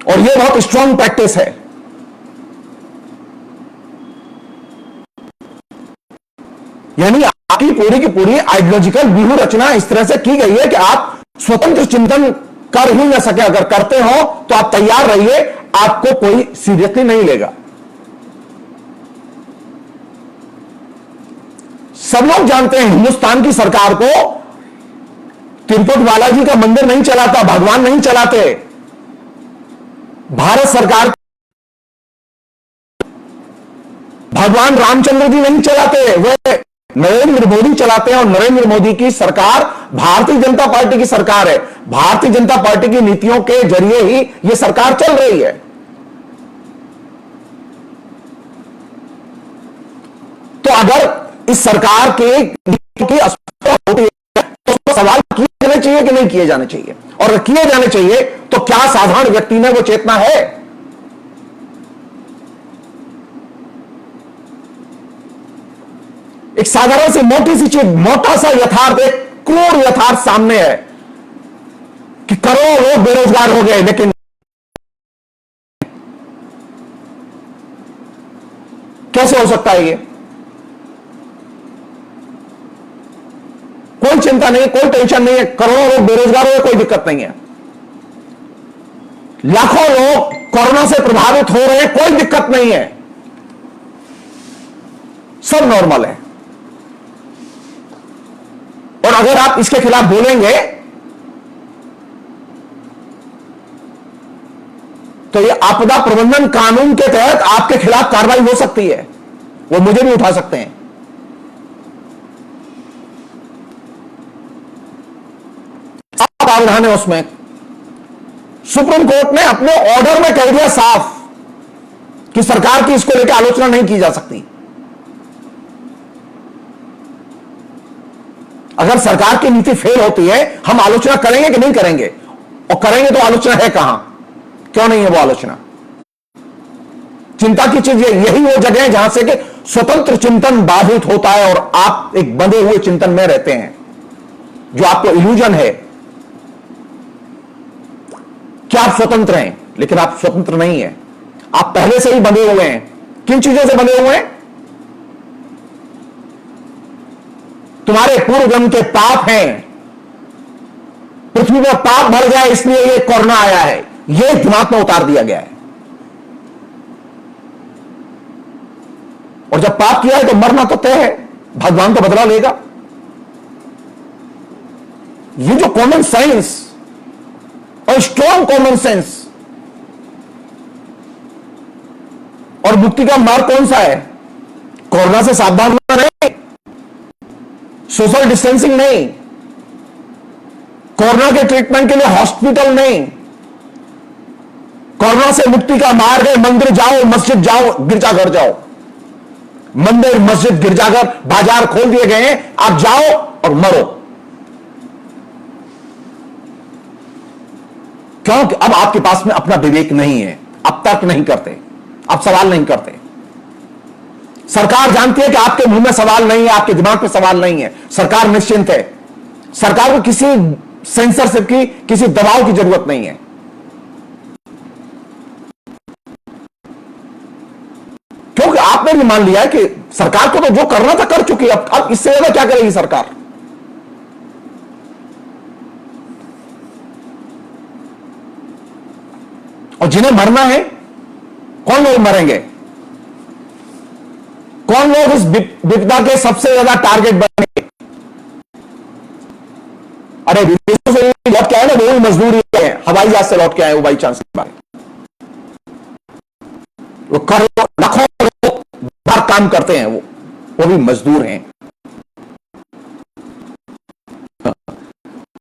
और ये बहुत स्ट्रांग प्रैक्टिस है। यानी आपकी पूरी की पूरी आइडियोलॉजिकल व्यूह रचना इस तरह से की गई है कि आप स्वतंत्र चिंतन कर ही ना सके। अगर करते हो तो आप तैयार रहिए, आपको कोई सीरियसली नहीं लेगा। सब लोग जानते हैं हिंदुस्तान की सरकार को तिरुपति बालाजी का मंदिर नहीं चलाता, भगवान नहीं चलाते। भारत सरकार भगवान रामचंद्र जी नहीं चलाते, वे नरेंद्र मोदी चलाते हैं। और नरेंद्र मोदी की सरकार भारतीय जनता पार्टी की सरकार है। भारतीय जनता पार्टी की नीतियों के जरिए ही यह सरकार चल रही है। तो अगर इस सरकार की असफलता होती है तो उसको सवाल किए जाने चाहिए कि नहीं किए जाने चाहिए, और अगर किए जाने चाहिए तो क्या साधारण व्यक्ति में वो चेतना है? एक साधारण सी मोटी सी चीज, मोटा सा यथार्थ, एक क्रूर यथार्थ सामने है कि करोड़ों लोग बेरोजगार हो गए, लेकिन कैसे हो सकता है ये? कोई चिंता नहीं है, कोई टेंशन नहीं है, करोड़ों लोग बेरोजगार हो गए, कोई दिक्कत नहीं है। लाखों लोग कोरोना से प्रभावित हो रहे हैं, कोई दिक्कत नहीं है, सब नॉर्मल है। और अगर आप इसके खिलाफ बोलेंगे तो ये आपदा प्रबंधन कानून के तहत आपके खिलाफ कार्रवाई हो सकती है, वो मुझे भी उठा सकते हैं। आप प्रावधान है उसमें, सुप्रीम कोर्ट ने अपने ऑर्डर में कह दिया साफ कि सरकार की इसको लेकर आलोचना नहीं की जा सकती। अगर सरकार की नीति फेल होती है, हम आलोचना करेंगे कि नहीं करेंगे, और करेंगे तो आलोचना है कहां, क्यों नहीं है वो आलोचना। चिंता की चीज यही वो जगह है जहां से कि स्वतंत्र चिंतन बाधित होता है और आप एक बंधे हुए चिंतन में रहते हैं, जो आपको इल्यूजन है कि आप स्वतंत्र हैं, लेकिन आप स्वतंत्र नहीं हैं। आप पहले से ही बंधे हुए हैं। किन चीजों से बंधे हुए हैं? तुम्हारे पूर्व जन्म के पाप हैं, पृथ्वी पर पाप भर गया इसलिए ये कोरोना आया है, ये दिमाग में उतार दिया गया है। और जब पाप किया है तो मरना तो तय है, भगवान तो बदला लेगा। ये जो कॉमन सेंस और स्ट्रॉन्ग कॉमन सेंस और मुक्ति का मार्ग कौन सा है? कोरोना से सावधान रहे, सोशल डिस्टेंसिंग नहीं, कोरोना के ट्रीटमेंट के लिए हॉस्पिटल नहीं, कोरोना से मुक्ति का मार्ग है मंदिर जाओ, मस्जिद जाओ, गिरजाघर जाओ। मंदिर, मस्जिद, गिरजाघर, बाजार खोल दिए गए हैं, आप जाओ और मरो। क्योंकि अब आपके पास में अपना विवेक नहीं है, आप तर्क नहीं करते, आप सवाल नहीं करते। सरकार जानती है कि आपके मुंह में सवाल नहीं है, आपके दिमाग में सवाल नहीं है, सरकार निश्चिंत है। सरकार को किसी सेंसरशिप की, किसी दबाव की जरूरत नहीं है। क्योंकि आपने भी मान लिया है कि सरकार को तो जो करना था कर चुकी है, अब इससे ज्यादा क्या करेगी सरकार? और जिन्हें मरना है, कौन लोग मरेंगे? कौन लोग इस विपदा के सबसे ज्यादा टारगेट बनेंगे? अरे विदेशों से लौट के आए ना, वो भी मजदूर ही है, हवाई जहाज से लौट के आए वो बाई चांस की बात, वो करोड़ों लाखों बार काम करते हैं, वो भी मजदूर हैं।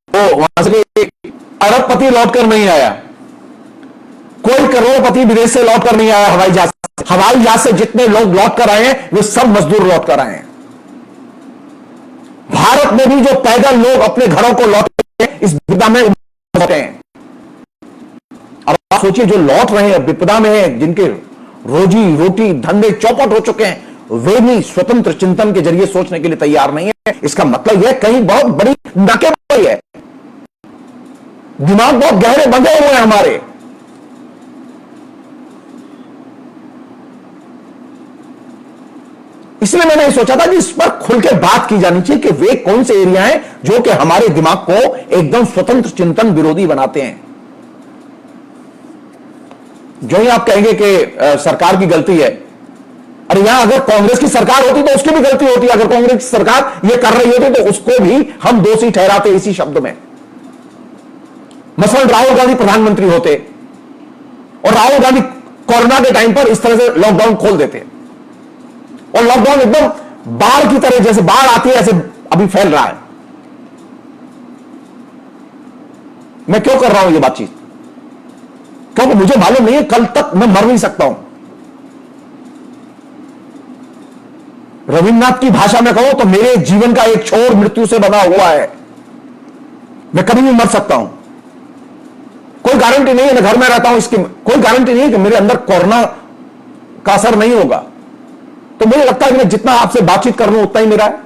वो वहां से अरबपति लौटकर नहीं आया, कोई करोड़पति विदेश से लौटकर नहीं आया हवाई जहाज से। हवाई जहाज से जितने लोग लौटकर आए हैं वे सब मजदूर लौटकर आए हैं। भारत में भी जो पैदल लोग अपने घरों को लौटे इस विपदा में लौटे हैं। अब आप सोचिए, जो लौट रहे हैं विपदा में हैं, जिनके रोजी रोटी धंधे चौपट हो चुके हैं, वे भी स्वतंत्र चिंतन के जरिए सोचने के लिए तैयार नहीं है। इसका मतलब यह कहीं बहुत बड़ी नाकेबाजी है। दिमाग बहुत गहरे बंधे हुए हैं हमारे। इसलिए मैंने सोचा था कि इस पर खुल के बात की जानी चाहिए कि वे कौन से एरिया हैं जो कि हमारे दिमाग को एकदम स्वतंत्र चिंतन विरोधी बनाते हैं। जो ही आप कहेंगे कि सरकार की गलती है, अरे यहां अगर कांग्रेस की सरकार होती तो उसकी भी गलती होती। अगर कांग्रेस की सरकार यह कर रही होती तो उसको भी हम दोषी ठहराते इसी शब्द में। मसलन राहुल गांधी प्रधानमंत्री होते और राहुल गांधी कोरोना के टाइम पर इस तरह से लॉकडाउन खोल देते, और लॉकडाउन एकदम बाढ़ की तरह, जैसे बाढ़ आती है ऐसे अभी फैल रहा है। मैं क्यों कर रहा हूं ये बातचीत? क्योंकि मुझे मालूम नहीं है कल तक मैं मर नहीं सकता हूं। रविन्द्रनाथ की भाषा में कहूं तो मेरे जीवन का एक छोर मृत्यु से बना हुआ है। मैं कभी भी मर सकता हूं, कोई गारंटी नहीं है। मैं घर में रहता हूं, इसकी कोई गारंटी नहीं है कि मेरे अंदर कोरोना का असर नहीं होगा। तो मुझे लगता है कि मैं जितना आपसे बातचीत कर रहा हूं उतना ही मेरा है।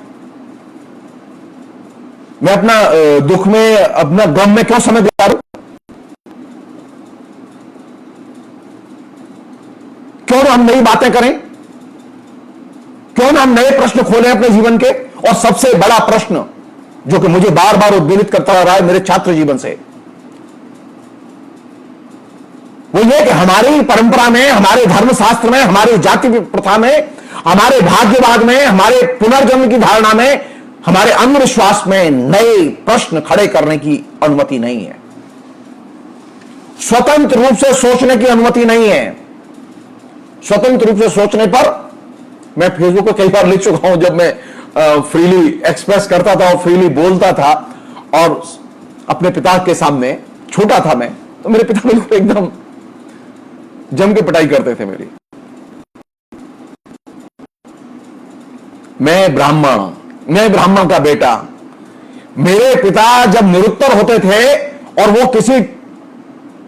मैं अपना दुख में, अपना गम में क्यों समय दे रहा हूं? क्यों ना हम नई बातें करें? क्यों ना हम नए प्रश्न खोलें अपने जीवन के? और सबसे बड़ा प्रश्न जो कि मुझे बार बार उद्वेलित करता रहा है मेरे छात्र जीवन से, वो ये कि हमारी परंपरा में, हमारे धर्मशास्त्र में, हमारी जाति प्रथा में, हमारे भाग्यवाद में, हमारे पुनर्जन्म की धारणा में, हमारे अंधविश्वास में नए प्रश्न खड़े करने की अनुमति नहीं है। स्वतंत्र रूप से सोचने की अनुमति नहीं है। स्वतंत्र रूप से सोचने पर मैं फेसबुक पर कई बार लिख चुका हूं, जब मैं फ्रीली एक्सप्रेस करता था और फ्रीली बोलता था और अपने पिता के सामने छोटा था मैं, तो मेरे पिता मेरे एकदम जम के पिटाई करते थे मेरी। मैं ब्राह्मण का बेटा। मेरे पिता जब निरुत्तर होते थे और वो किसी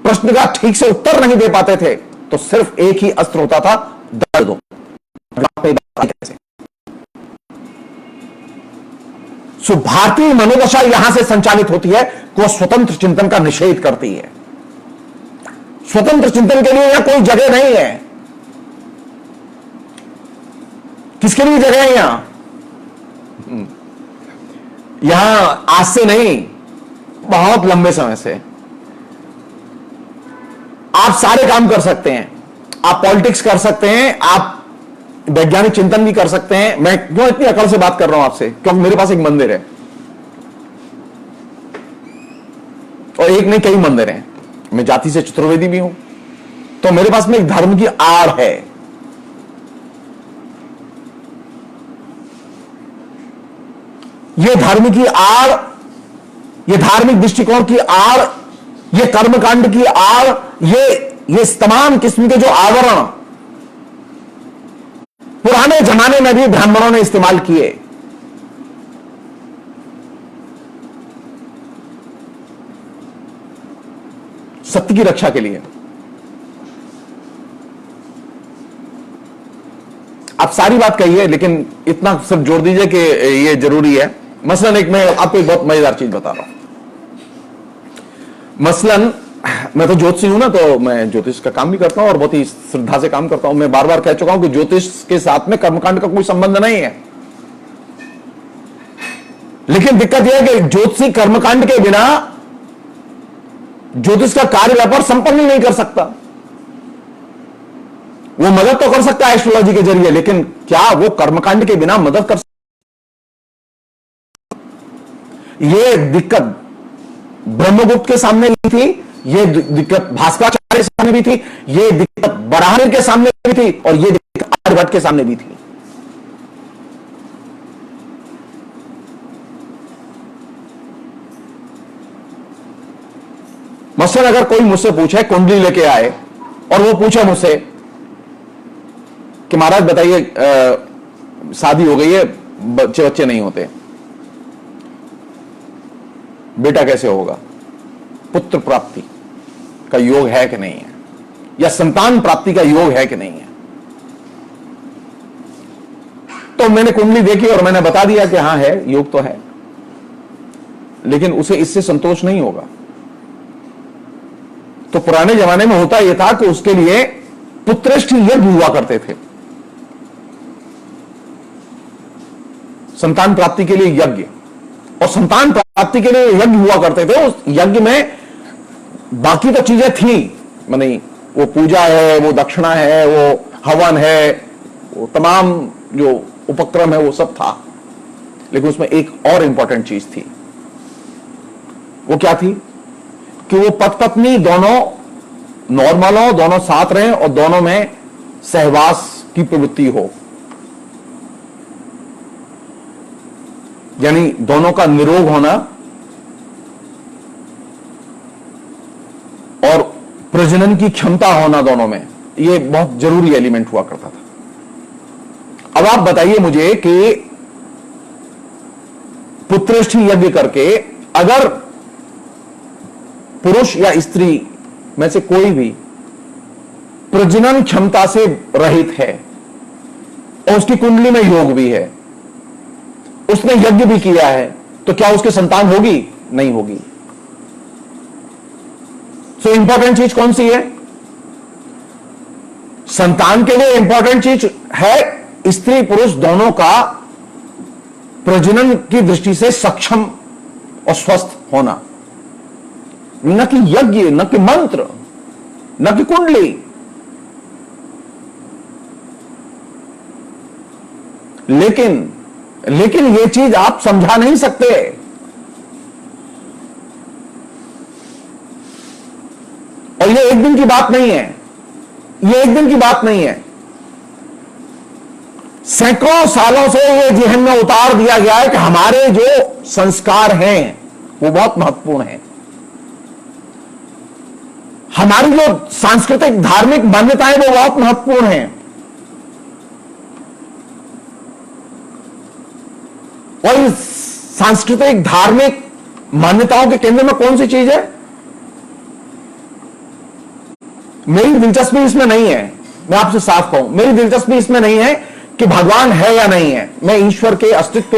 प्रश्न का ठीक से उत्तर नहीं दे पाते थे तो सिर्फ एक ही अस्त्र होता था, दर्द दो। सो भारतीय मनोदशा यहां से संचालित होती है कि वो स्वतंत्र चिंतन का निषेध करती है। स्वतंत्र चिंतन के लिए यहां कोई जगह नहीं है। किसके लिए जगह है यहां आज से नहीं, बहुत लंबे समय से आप सारे काम कर सकते हैं। आप पॉलिटिक्स कर सकते हैं, आप वैज्ञानिक चिंतन भी कर सकते हैं। मैं क्यों इतनी अकल से बात कर रहा हूं आपसे, क्योंकि मेरे पास एक मंदिर है और एक नहीं कई मंदिर हैं। मैं जाति से चतुर्वेदी भी हूं, तो मेरे पास में एक धर्म की आड़ है। यह धर्म की आड़, यह धार्मिक दृष्टिकोण की आड़, यह कर्मकांड की आड़, ये तमाम किस्म के जो आवरण पुराने जमाने में भी ब्राह्मणों ने इस्तेमाल किए। सत्य की रक्षा के लिए। आप सारी बात कहिए, लेकिन इतना सिर्फ जोड़ दीजिए कि यह जरूरी है। मसलन एक मैं आपको एक बहुत मजेदार चीज बता रहा हूं। मसलन मैं तो ज्योतिषी हूं ना, तो मैं ज्योतिष का काम भी करता हूं और बहुत ही श्रद्धा से काम करता हूं। मैं बार बार कह चुका हूं कि ज्योतिष के साथ में कर्मकांड का कोई संबंध नहीं है। लेकिन दिक्कत यह है कि ज्योतिषी कर्मकांड के बिना ज्योतिष का कार्य व्यापार संपन्न ही नहीं कर सकता। वो मदद तो कर सकता है एस्ट्रोलॉजी के जरिए, लेकिन क्या वो कर्मकांड के बिना मदद कर सकता? ये दिक्कत ब्रह्मगुप्त के सामने भी थी, ये दिक्कत भास्कराचार्य के सामने भी थी, ये दिक्कत बराहमिन के सामने भी थी और ये दिक्कत आर्यभट्ट के सामने भी थी। मसलन अगर कोई मुझसे पूछे, कुंडली लेके आए और वो पूछे मुझसे कि महाराज बताइए शादी हो गई है, बच्चे नहीं होते, बेटा कैसे होगा, पुत्र प्राप्ति का योग है कि नहीं है, या संतान प्राप्ति का योग है कि नहीं है, तो मैंने कुंडली देखी और मैंने बता दिया कि हां है, योग तो है। लेकिन उसे इससे संतोष नहीं होगा। तो पुराने जमाने में होता यह था कि उसके लिए पुत्रेष्ठ यज्ञ हुआ करते थे, संतान प्राप्ति के लिए यज्ञ, और संतान प्राप्ति के लिए यज्ञ हुआ करते थे। उस यज्ञ में बाकी तो चीजें थी, माने वो पूजा है, वो दक्षिणा है, वो हवन है, वो तमाम जो उपक्रम है वो सब था। लेकिन उसमें एक और इंपॉर्टेंट चीज थी। वो क्या थी कि वो पति पत्नी दोनों नॉर्मल हो, दोनों साथ रहें और दोनों में सहवास की प्रवृत्ति हो, यानी दोनों का निरोग होना और प्रजनन की क्षमता होना दोनों में, यह बहुत जरूरी एलिमेंट हुआ करता था। अब आप बताइए मुझे कि पुत्रेष्ठी यज्ञ करके अगर पुरुष या स्त्री में से कोई भी प्रजनन क्षमता से रहित है और उसकी कुंडली में योग भी है, उसने यज्ञ भी किया है, तो क्या उसके संतान होगी? नहीं होगी। सो इंपॉर्टेंट चीज कौन सी है? संतान के लिए इंपॉर्टेंट चीज है स्त्री पुरुष दोनों का प्रजनन की दृष्टि से सक्षम और स्वस्थ होना, न कि यज्ञ, न कि मंत्र। न कि कुंडली। लेकिन यह चीज आप समझा नहीं सकते। और यह एक दिन की बात नहीं है, यह एक दिन की बात नहीं है। सैकड़ों सालों से यह जहन में उतार दिया गया है कि हमारे जो संस्कार हैं वो बहुत महत्वपूर्ण हैं। हमारी जो सांस्कृतिक धार्मिक मान्यताएं वो बहुत महत्वपूर्ण हैं। और इस सांस्कृतिक धार्मिक मान्यताओं के केंद्र में कौन सी चीज है? मेरी दिलचस्पी इसमें नहीं है। मैं आपसे साफ कहूं, मेरी दिलचस्पी इसमें नहीं है कि भगवान है या नहीं है। मैं ईश्वर के अस्तित्व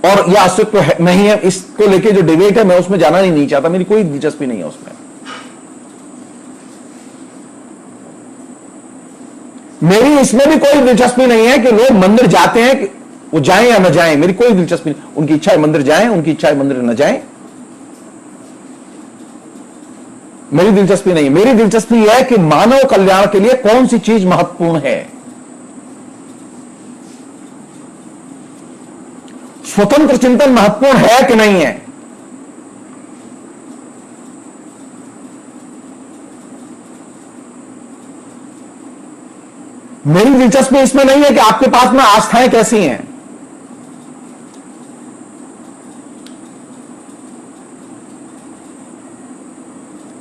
और यह अस्तित्व नहीं है इसको लेके जो डिबेट है मैं उसमें जाना ही नहीं चाहता। मेरी कोई दिलचस्पी नहीं है उसमें। मेरी इसमें भी कोई दिलचस्पी नहीं है कि लोग मंदिर जाते हैं, कि वो जाएं या न जाएं, मेरी कोई दिलचस्पी नहीं। उनकी इच्छा है मंदिर जाएं, उनकी इच्छा है मंदिर न जाएं, मेरी दिलचस्पी नहीं है। मेरी दिलचस्पी यह है कि मानव कल्याण के लिए कौन सी चीज महत्वपूर्ण है। स्वतंत्र चिंतन महत्वपूर्ण है कि नहीं है। मेरी दिलचस्पी इसमें नहीं है कि आपके पास में आस्थाएं कैसी हैं।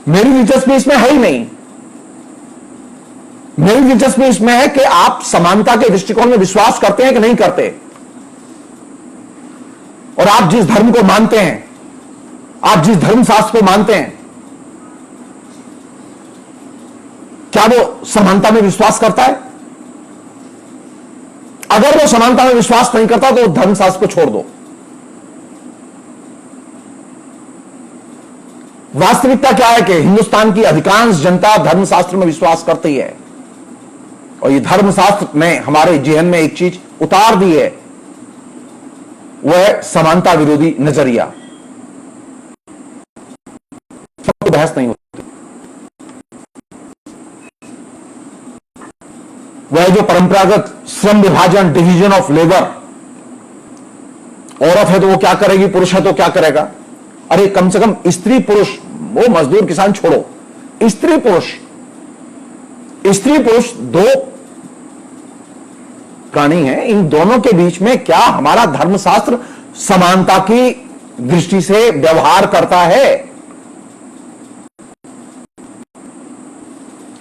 मेरी दिलचस्पी इसमें है ही नहीं। मेरी दिलचस्पी इसमें है कि आप समानता के दृष्टिकोण में विश्वास करते हैं कि नहीं करते, और आप जिस धर्म को मानते हैं, आप जिस धर्मशास्त्र को मानते हैं, क्या वो समानता में विश्वास करता है? अगर वो समानता में विश्वास नहीं करता तो धर्मशास्त्र को छोड़ दो। वास्तविकता क्या है कि हिंदुस्तान की अधिकांश जनता धर्मशास्त्र में विश्वास करती है, और ये धर्मशास्त्र ने हमारे जीवन में एक चीज उतार दी है, वह है समानता विरोधी नजरिया। सबको बहस नहीं होती। वह जो परंपरागत श्रम विभाजन, डिवीजन ऑफ लेबर, औरत है तो वो क्या करेगी, पुरुष है तो क्या करेगा। अरे कम से कम स्त्री पुरुष, वो मजदूर किसान छोड़ो, स्त्री पुरुष दो प्राणी हैं। इन दोनों के बीच में क्या हमारा धर्मशास्त्र समानता की दृष्टि से व्यवहार करता है?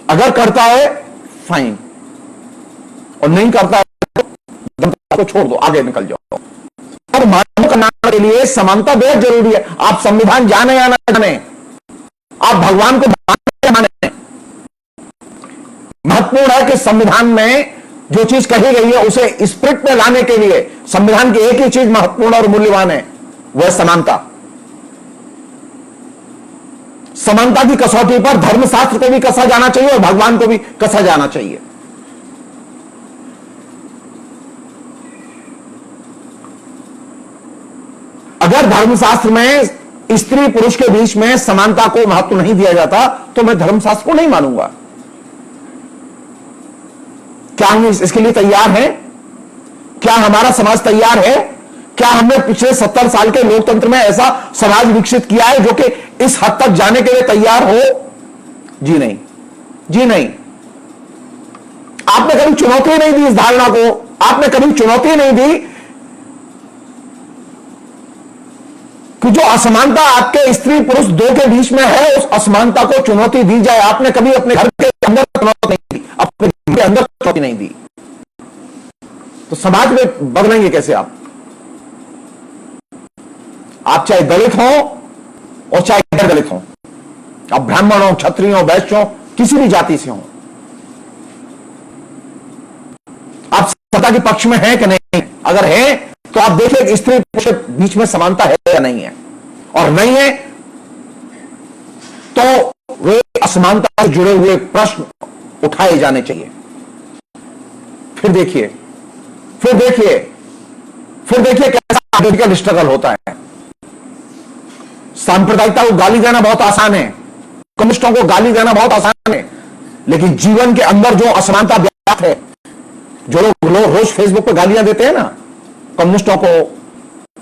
अगर करता है फाइन, और नहीं करता है तो छोड़ दो, आगे निकल जाओ। और मानव कल्याण के लिए समानता बेहद जरूरी है। आप संविधान जाने या ना जाने, आप भगवान को माने, महत्वपूर्ण है कि संविधान में जो चीज कही गई है उसे स्पिरिट में लाने के लिए संविधान की एक ही चीज महत्वपूर्ण और मूल्यवान है, वह समानता। समानता की कसौटी पर धर्मशास्त्र को भी कसा जाना चाहिए और भगवान को भी कसा जाना चाहिए। अगर धर्मशास्त्र में स्त्री पुरुष के बीच में समानता को महत्व नहीं दिया जाता तो मैं धर्मशास्त्र को नहीं मानूंगा। क्या हम इसके लिए तैयार हैं? क्या हमारा समाज तैयार है? क्या हमने पिछले 70 साल के लोकतंत्र में ऐसा समाज विकसित किया है जो कि इस हद तक जाने के लिए तैयार हो? जी नहीं, जी नहीं। आपने कभी चुनौती नहीं दी इस धारणा को, आपने कभी चुनौती नहीं दी कि जो असमानता आपके स्त्री पुरुष दो के बीच में है उस असमानता को चुनौती दी जाए। आपने कभी अपने घर के अंदर चुनौती नहीं दी, अपने घर के अंदर चुनौती नहीं दी, तो समाज में बदलेंगे कैसे आप? आप चाहे दलित हो और चाहे गैर दलित हो, आप ब्राह्मण हो, क्षत्रिय हो, वैश्य हो, किसी भी जाति से हो, आप सत्ता के पक्ष में हैं कि नहीं? अगर है तो आप देखिए स्त्री पुरुष के बीच में समानता है या नहीं है, और नहीं है तो वे असमानता से जुड़े हुए प्रश्न उठाए जाने चाहिए। फिर देखिए कैसा पॉलिटिकल स्ट्रगल होता है। सांप्रदायिकता को गाली देना बहुत आसान है, कम्युनिस्टों को गाली देना बहुत आसान है, लेकिन जीवन के अंदर जो असमानता व्याप्त है, जो लोग रोज फेसबुक पर गालियां देते हैं ना, कम्युनिस्टों को,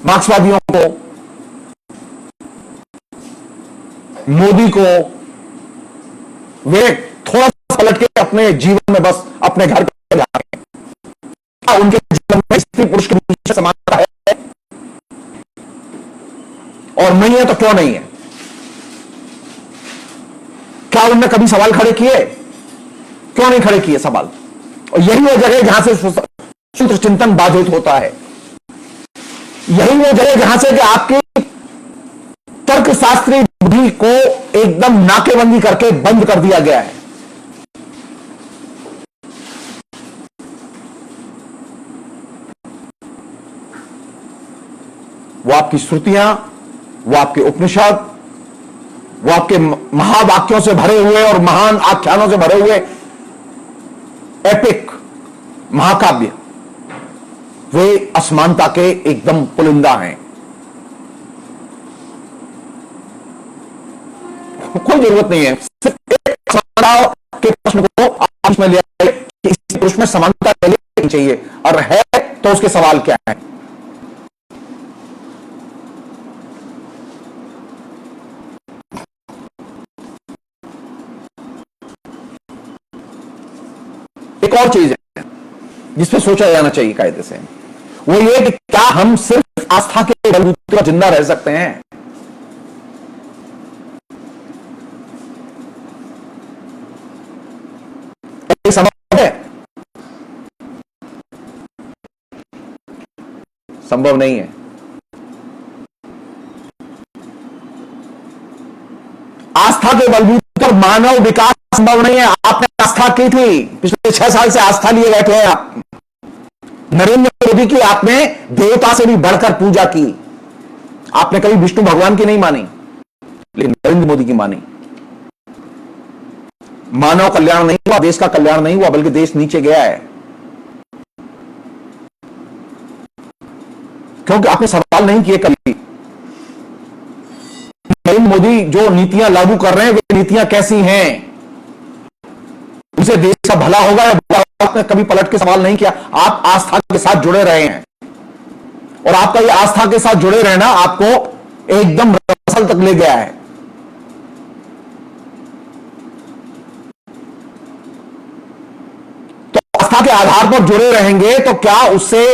मार्क्सवादियों को, मोदी को, वे थोड़ा सा पलट के अपने जीवन में बस अपने घर पे जाते हैं। उनके जीवन में स्त्री पुरुष के बीच समानता है और नहीं है तो क्यों नहीं है? क्या उन्होंने कभी सवाल खड़े किए? क्यों नहीं खड़े किए सवाल? और यही वो जगह जहां से स्वतंत्र चिंतन बाधित होता है, यही वो जगह जहां से कि आपकी तर्कशास्त्री बुद्धि को एकदम नाकेबंदी करके बंद कर दिया गया है। वो आपकी श्रुतियां, वो आपके उपनिषद, वो आपके महावाक्यों से भरे हुए और महान आख्यानों से भरे हुए एपिक महाकाव्य, वे असमानता के एकदम पुलिंदा हैं। कोई जरूरत नहीं है, सिर्फ एक समानता के प्रश्न को आप इसमें ले आए कि इस पुरुष में समानता चाहिए, और है तो उसके सवाल क्या है? एक और चीज है जिसपे सोचा जाना चाहिए कायदे से, वो ये कि क्या हम सिर्फ आस्था के बलबूते पर जिंदा रह सकते हैं? संभव है? संभव नहीं है। आस्था के बलबूते पर मानव विकास संभव नहीं है। आपने आस्था की थी, पिछले 6 साल से आस्था लिए बैठे हैं आप। नरेंद्र मोदी की आपने देवता से भी बढ़कर पूजा की। आपने कभी विष्णु भगवान की नहीं मानी, लेकिन नरेंद्र मोदी की मानी। मानव कल्याण नहीं हुआ, देश का कल्याण नहीं हुआ, बल्कि देश नीचे गया है, क्योंकि आपने सवाल नहीं किए कभी। नरेंद्र मोदी जो नीतियां लागू कर रहे हैं, वे नीतियां कैसी हैं, उसे देश का भला होगा या बुरा होगा, आपने कभी पलट के सवाल नहीं किया। आप आस्था के साथ जुड़े रहे हैं, और आपका ये आस्था के साथ जुड़े रहना आपको एकदम रसल तक ले गया है। तो आस्था के आधार पर जुड़े रहेंगे तो क्या उससे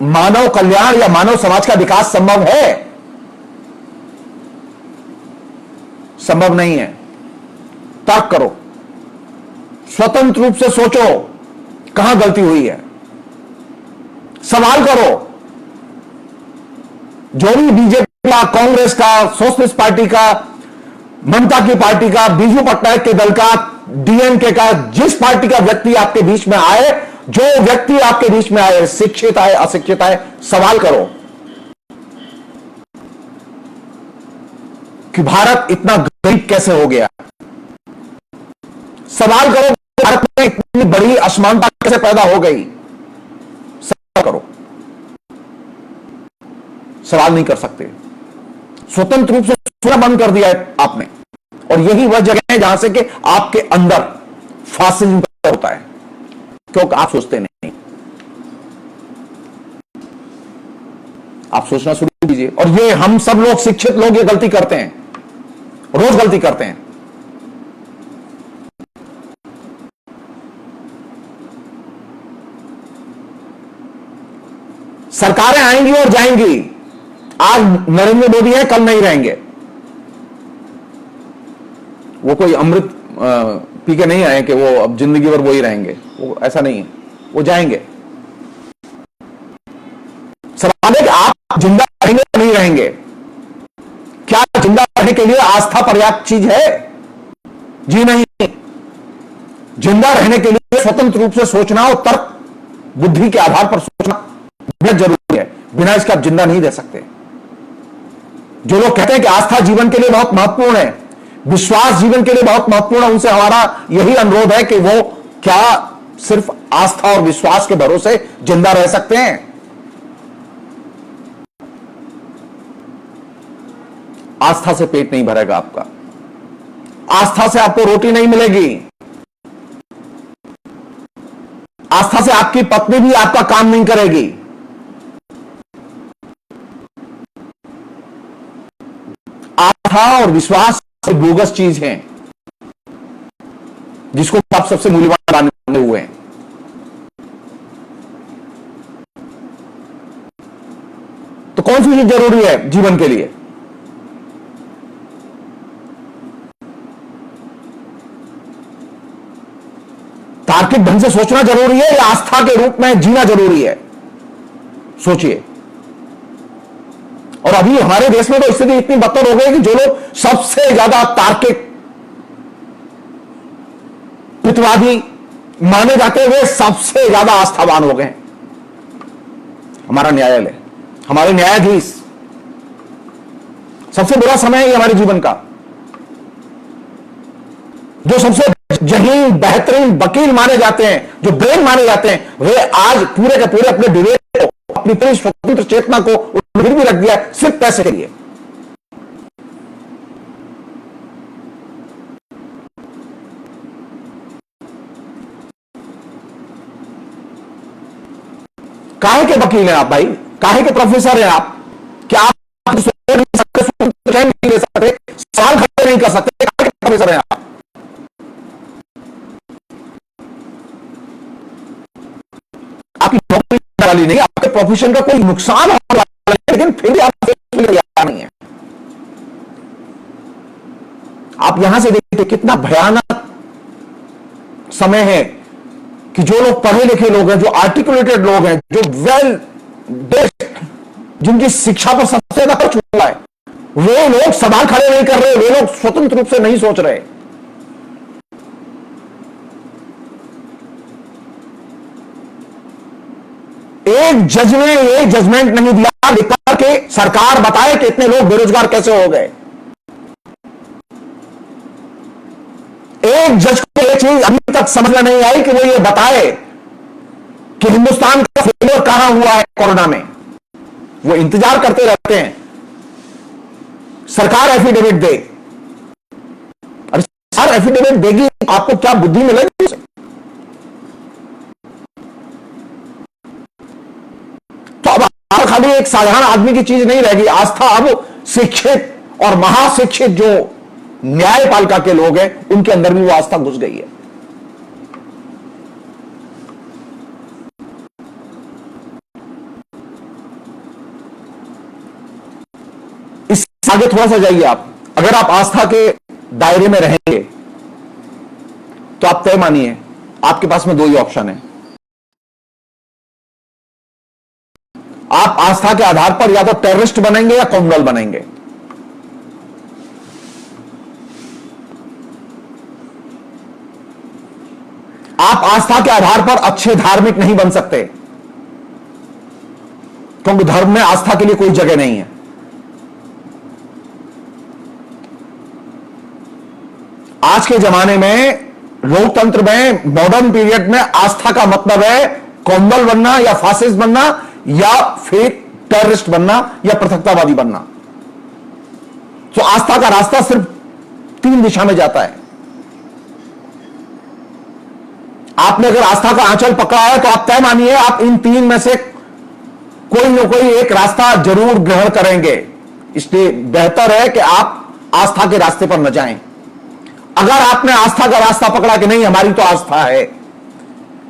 मानव कल्याण या मानव समाज का विकास संभव है? संभव नहीं है। तर्क करो, स्वतंत्र रूप से सोचो कहां गलती हुई है, सवाल करो। जो भी बीजेपी का, कांग्रेस का, सोशलिस्ट पार्टी का, ममता की पार्टी का, बीजू पट्टनायक के दल का, डीएमके का, जिस पार्टी का व्यक्ति आपके बीच में आए, जो व्यक्ति आपके बीच में आए, शिक्षित आए, अशिक्षित आए, सवाल करो कि भारत इतना गरीब कैसे हो गया। सवाल करो भारत में इतनी बड़ी असमानता कैसे पैदा हो गई। सवाल करो। सवाल नहीं कर सकते, स्वतंत्र रूप से सोचना बंद कर दिया है आपने, और यही वह जगह है जहां से कि आपके अंदर फासिज्म पैदा होता है, क्योंकि आप सोचते नहीं। आप सोचना शुरू कीजिए। और ये हम सब लोग, शिक्षित लोग, ये गलती करते हैं, रोज गलती करते हैं। सरकारें आएंगी और जाएंगी। आज नरेंद्र मोदी है, कल नहीं रहेंगे। वो कोई अमृत पी के नहीं आए कि वो अब जिंदगी भर वो ही रहेंगे, वो ऐसा नहीं है, वो जाएंगे। सवाल है कि आप जिंदा रहेंगे या नहीं रहेंगे। क्या जिंदा रहने के लिए आस्था पर्याप्त चीज है? जी नहीं। जिंदा रहने के लिए स्वतंत्र रूप से सोचना और तर्क बुद्धि के आधार पर सोचना बहुत जरूरी है। बिना इसके आप जिंदा नहीं रह सकते। जो लोग कहते हैं कि आस्था जीवन के लिए बहुत महत्वपूर्ण है, विश्वास जीवन के लिए बहुत महत्वपूर्ण है, उनसे हमारा यही अनुरोध है कि वो क्या सिर्फ आस्था और विश्वास के भरोसे जिंदा रह सकते हैं? आस्था से पेट नहीं भरेगा आपका, आस्था से आपको रोटी नहीं मिलेगी। आस्था से आपकी पत्नी भी आपका काम नहीं करेगी। आस्था और विश्वास बोगस चीज है जिसको आप सबसे मूल्यवान माने हुए हैं। तो कौन सी चीज जरूरी है जीवन के लिए? तार्किक ढंग से सोचना जरूरी है या आस्था के रूप में जीना जरूरी है? सोचिए। और अभी हमारे देश में तो स्थिति इतनी बदतर हो गई कि जो लोग सबसे ज्यादा तार्किक पितवादी माने जाते हैं वे सबसे ज्यादा आस्थावान हो गए। हमारा न्यायालय, हमारे न्यायाधीश, सबसे बुरा समय है हमारे जीवन का। जो सबसे जहीन बेहतरीन वकील माने जाते हैं, जो ब्रेन माने जाते हैं, वे आज पूरे के पूरे अपने विवेक को, अपनी पूरी स्वतंत्र चेतना को गिर भी रख दिया सिर्फ पैसे के लिए। काहे के वकील हैं आप भाई? काहे के प्रोफेसर हैं आप? क्या आप नहीं ले सकते, सवाल खड़े नहीं कर सकते? काहे के प्रोफेसर हैं आप? आपकी नौकरी वाली नहीं, आपके प्रोफेशन का कोई नुकसान होने वाला है, लेकिन फिर भी आप तैयार नहीं है। आप यहां से देखिए कितना भयानक समय है कि जो लोग पढ़े लिखे लोग हैं, जो आर्टिकुलेटेड लोग हैं, जो वेल ड्रेस्ड, जिनकी शिक्षा पर सबसे ज्यादा खर्च हुआ है, वे लोग सवाल खड़े नहीं कर रहे, वे लोग स्वतंत्र रूप से नहीं सोच रहे। एक जज ने ये जजमेंट नहीं दिया लिखकर के सरकार बताए कि इतने लोग बेरोजगार कैसे हो गए। एक जज को ये चीज अभी तक समझ में नहीं आई कि वो ये बताए कि हिंदुस्तान का फेलियर कहां हुआ है कोरोना में। वो इंतजार करते रहते हैं सरकार एफिडेविट दे। अरे सरकार एफिडेविट देगी, आपको क्या बुद्धि मिलेगी उसे? तो अब खाली एक साधारण आदमी की चीज नहीं रहेगी। आस्था अब शिक्षित और महाशिक्षित जो न्यायपालिका के लोग हैं उनके अंदर भी वो आस्था घुस गई है। इससे आगे थोड़ा सा जाइए आप। अगर आप आस्था के दायरे में रहेंगे तो आप तय मानिए आपके पास में दो ही ऑप्शन है। आप आस्था के आधार पर या तो टेररिस्ट बनेंगे या कॉम्युनल बनेंगे। आप आस्था के आधार पर अच्छे धार्मिक नहीं बन सकते, क्योंकि धर्म में आस्था के लिए कोई जगह नहीं है। आज के जमाने में लोकतंत्र में, मॉडर्न पीरियड में आस्था का मतलब है कॉम्युनल बनना या फासिस्ट बनना या फिर टेररिस्ट बनना या पृथकतावादी बनना। तो आस्था का रास्ता सिर्फ तीन दिशा में जाता है। आपने अगर आस्था का आंचल पकड़ा है तो आप तय मानिए आप इन तीन में से कोई ना कोई एक रास्ता जरूर ग्रहण करेंगे। इसलिए बेहतर है कि आप आस्था के रास्ते पर न जाएं। अगर आपने आस्था का रास्ता पकड़ा कि नहीं हमारी तो आस्था है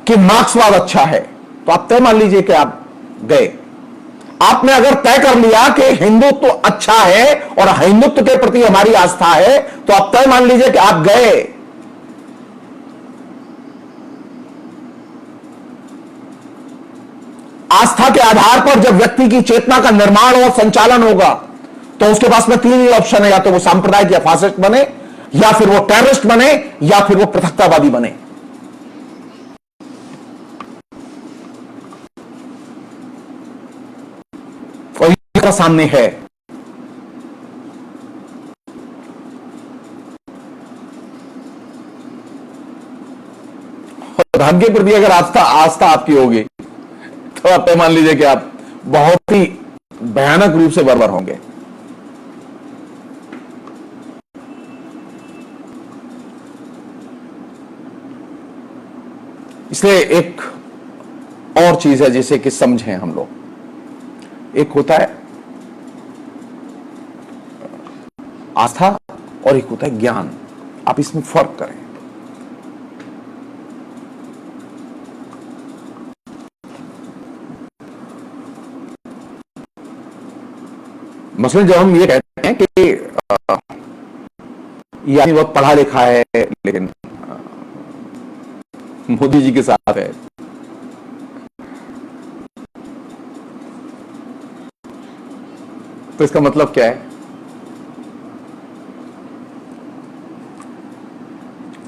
कि मार्क्सवाद अच्छा है, तो आप तय मान लीजिए कि आप गए। आपने अगर तय कर लिया कि हिंदुत्व तो अच्छा है और हिंदुत्व के प्रति हमारी आस्था है, तो आप तय मान लीजिए कि आप गए। आस्था के आधार पर जब व्यक्ति की चेतना का निर्माण और संचालन होगा तो उसके पास में तीन ही ऑप्शन है, या तो वो सांप्रदायिक या फासिस्ट बने, या फिर वो टेररिस्ट बने, या फिर वो पृथकतावादी बने। और ये सामने है। धर्म के प्रति अगर आस्था आपकी होगी तो आप मान लीजिए कि आप बहुत ही भयानक रूप से बर्बाद होंगे। इसलिए एक और चीज है जिसे कि समझें हम लोग। एक होता है आस्था और एक होता है ज्ञान। आप इसमें फर्क करें। मसलन जब हम ये कहते हैं कि ये आदमी बहुत पढ़ा लिखा है लेकिन मोदी जी के साथ है, तो इसका मतलब क्या है?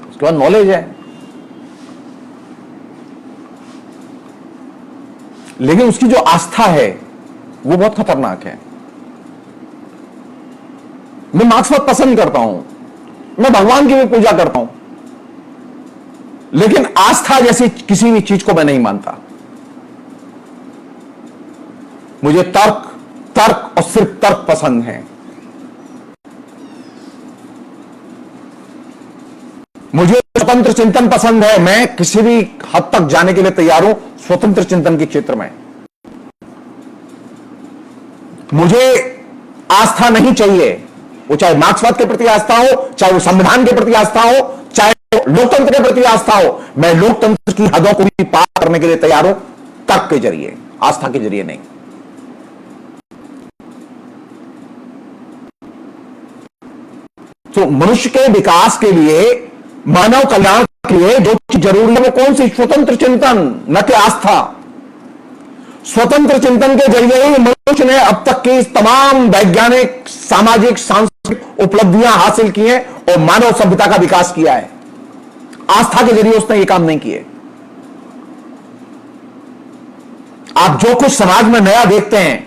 उसके बाद नॉलेज है, लेकिन उसकी जो आस्था है वो बहुत खतरनाक है। मैं मार्क्स बहुत पसंद करता हूं, मैं भगवान की भी पूजा करता हूं, लेकिन आस्था जैसी किसी भी चीज को मैं नहीं मानता। मुझे तर्क तर्क और सिर्फ तर्क पसंद है। मुझे स्वतंत्र चिंतन पसंद है। मैं किसी भी हद तक जाने के लिए तैयार हूं स्वतंत्र चिंतन के क्षेत्र में। मुझे आस्था नहीं चाहिए, वो चाहे मार्क्सवाद के प्रति आस्था हो, चाहे वो संविधान के प्रति आस्था हो, चाहे वो लोकतंत्र के प्रति आस्था हो। मैं लोकतंत्र की हदों को भी पार करने के लिए तैयार हूं तर्क के जरिए, आस्था के जरिए नहीं। तो मनुष्य के विकास के लिए, मानव कल्याण के लिए जो चीज जरूरी है वो कौन सी? स्वतंत्र चिंतन, न कि आस्था। स्वतंत्र चिंतन के जरिए ही मनुष्य ने अब तक की तमाम वैज्ञानिक, सामाजिक, सांस्कृतिक उपलब्धियां हासिल की हैं और मानव सभ्यता का विकास किया है। आस्था के जरिए उसने ये काम नहीं किए। आप जो कुछ समाज में नया देखते हैं,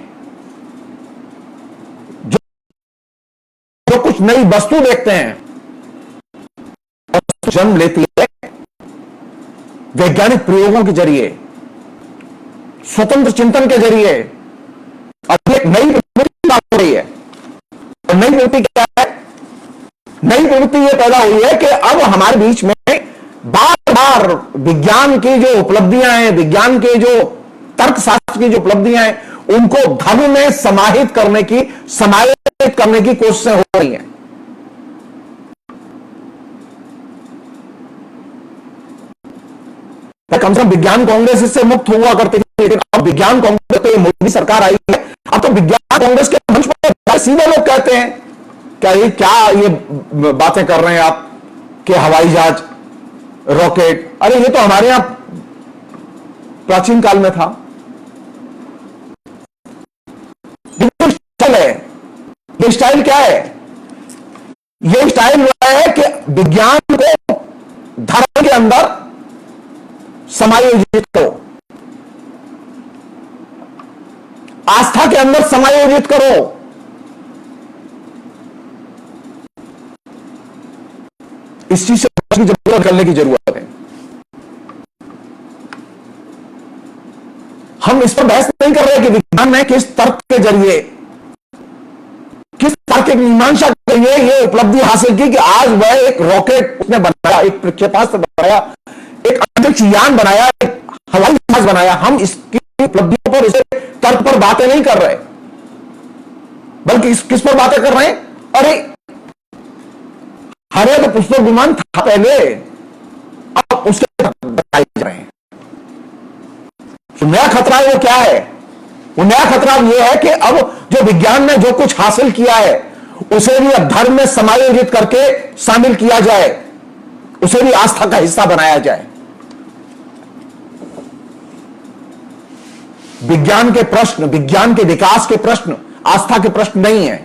जो कुछ नई वस्तु देखते हैं, जन्म लेती है वैज्ञानिक प्रयोगों के जरिए, स्वतंत्र चिंतन के जरिए। अब एक नई प्रवृत्ति हो रही है, और नई प्रवृत्ति क्या है? नई प्रवृत्ति यह पैदा हुई है कि अब हमारे बीच में बार बार विज्ञान की जो उपलब्धियां हैं, विज्ञान के जो तर्कशास्त्र की जो उपलब्धियां हैं, उनको धर्म में समाहित करने की, समायोजित करने की कोशिशें हो रही हैं। कम से कम विज्ञान कांग्रेस इससे मुक्त हुआ करती थी, लेकिन अब विज्ञान कांग्रेस तो मोदी सरकार आई है, अब तो विज्ञान कांग्रेस के मंच पर सीधे लोग कहते हैं क्या ये बातें कर रहे हैं आप कि हवाई जहाज, रॉकेट, अरे ये तो हमारे यहां प्राचीन काल में था। स्टाइल है, ये स्टाइल क्या है? ये स्टाइल वो है कि विज्ञान को धर्म के अंदर समायोजित करो, आस्था के अंदर समायोजित करो। इस चीज से जरूरत करने की जरूरत है। हम इस पर बहस नहीं कर रहे कि विज्ञान ने किस तर्क के जरिए, किस तार्किक मीमांसा के जरिए ये उपलब्धि हासिल की कि आज वह एक रॉकेट उसने बनाया, एक प्रक्षेपास्त्र बनाया, एक अंतरिक्ष यान बनाया, एक हवाई जहाज बनाया। हम इसकी उपलब्धियों पर, इसे तर्क पर बातें नहीं कर रहे, बल्कि किस पर बातें कर रहे हैं? अरे हरे तो पुष्पक विमान था पहले, अब उसके बताए जा रहे हैं। तो नया खतरा है वो क्या है? वो नया खतरा ये है कि अब जो विज्ञान ने जो कुछ हासिल किया है उसे भी अब धर्म में समायोजित करके शामिल किया जाए, उसे भी आस्था का हिस्सा बनाया जाए। विज्ञान के प्रश्न, विज्ञान के विकास के प्रश्न आस्था के प्रश्न नहीं है।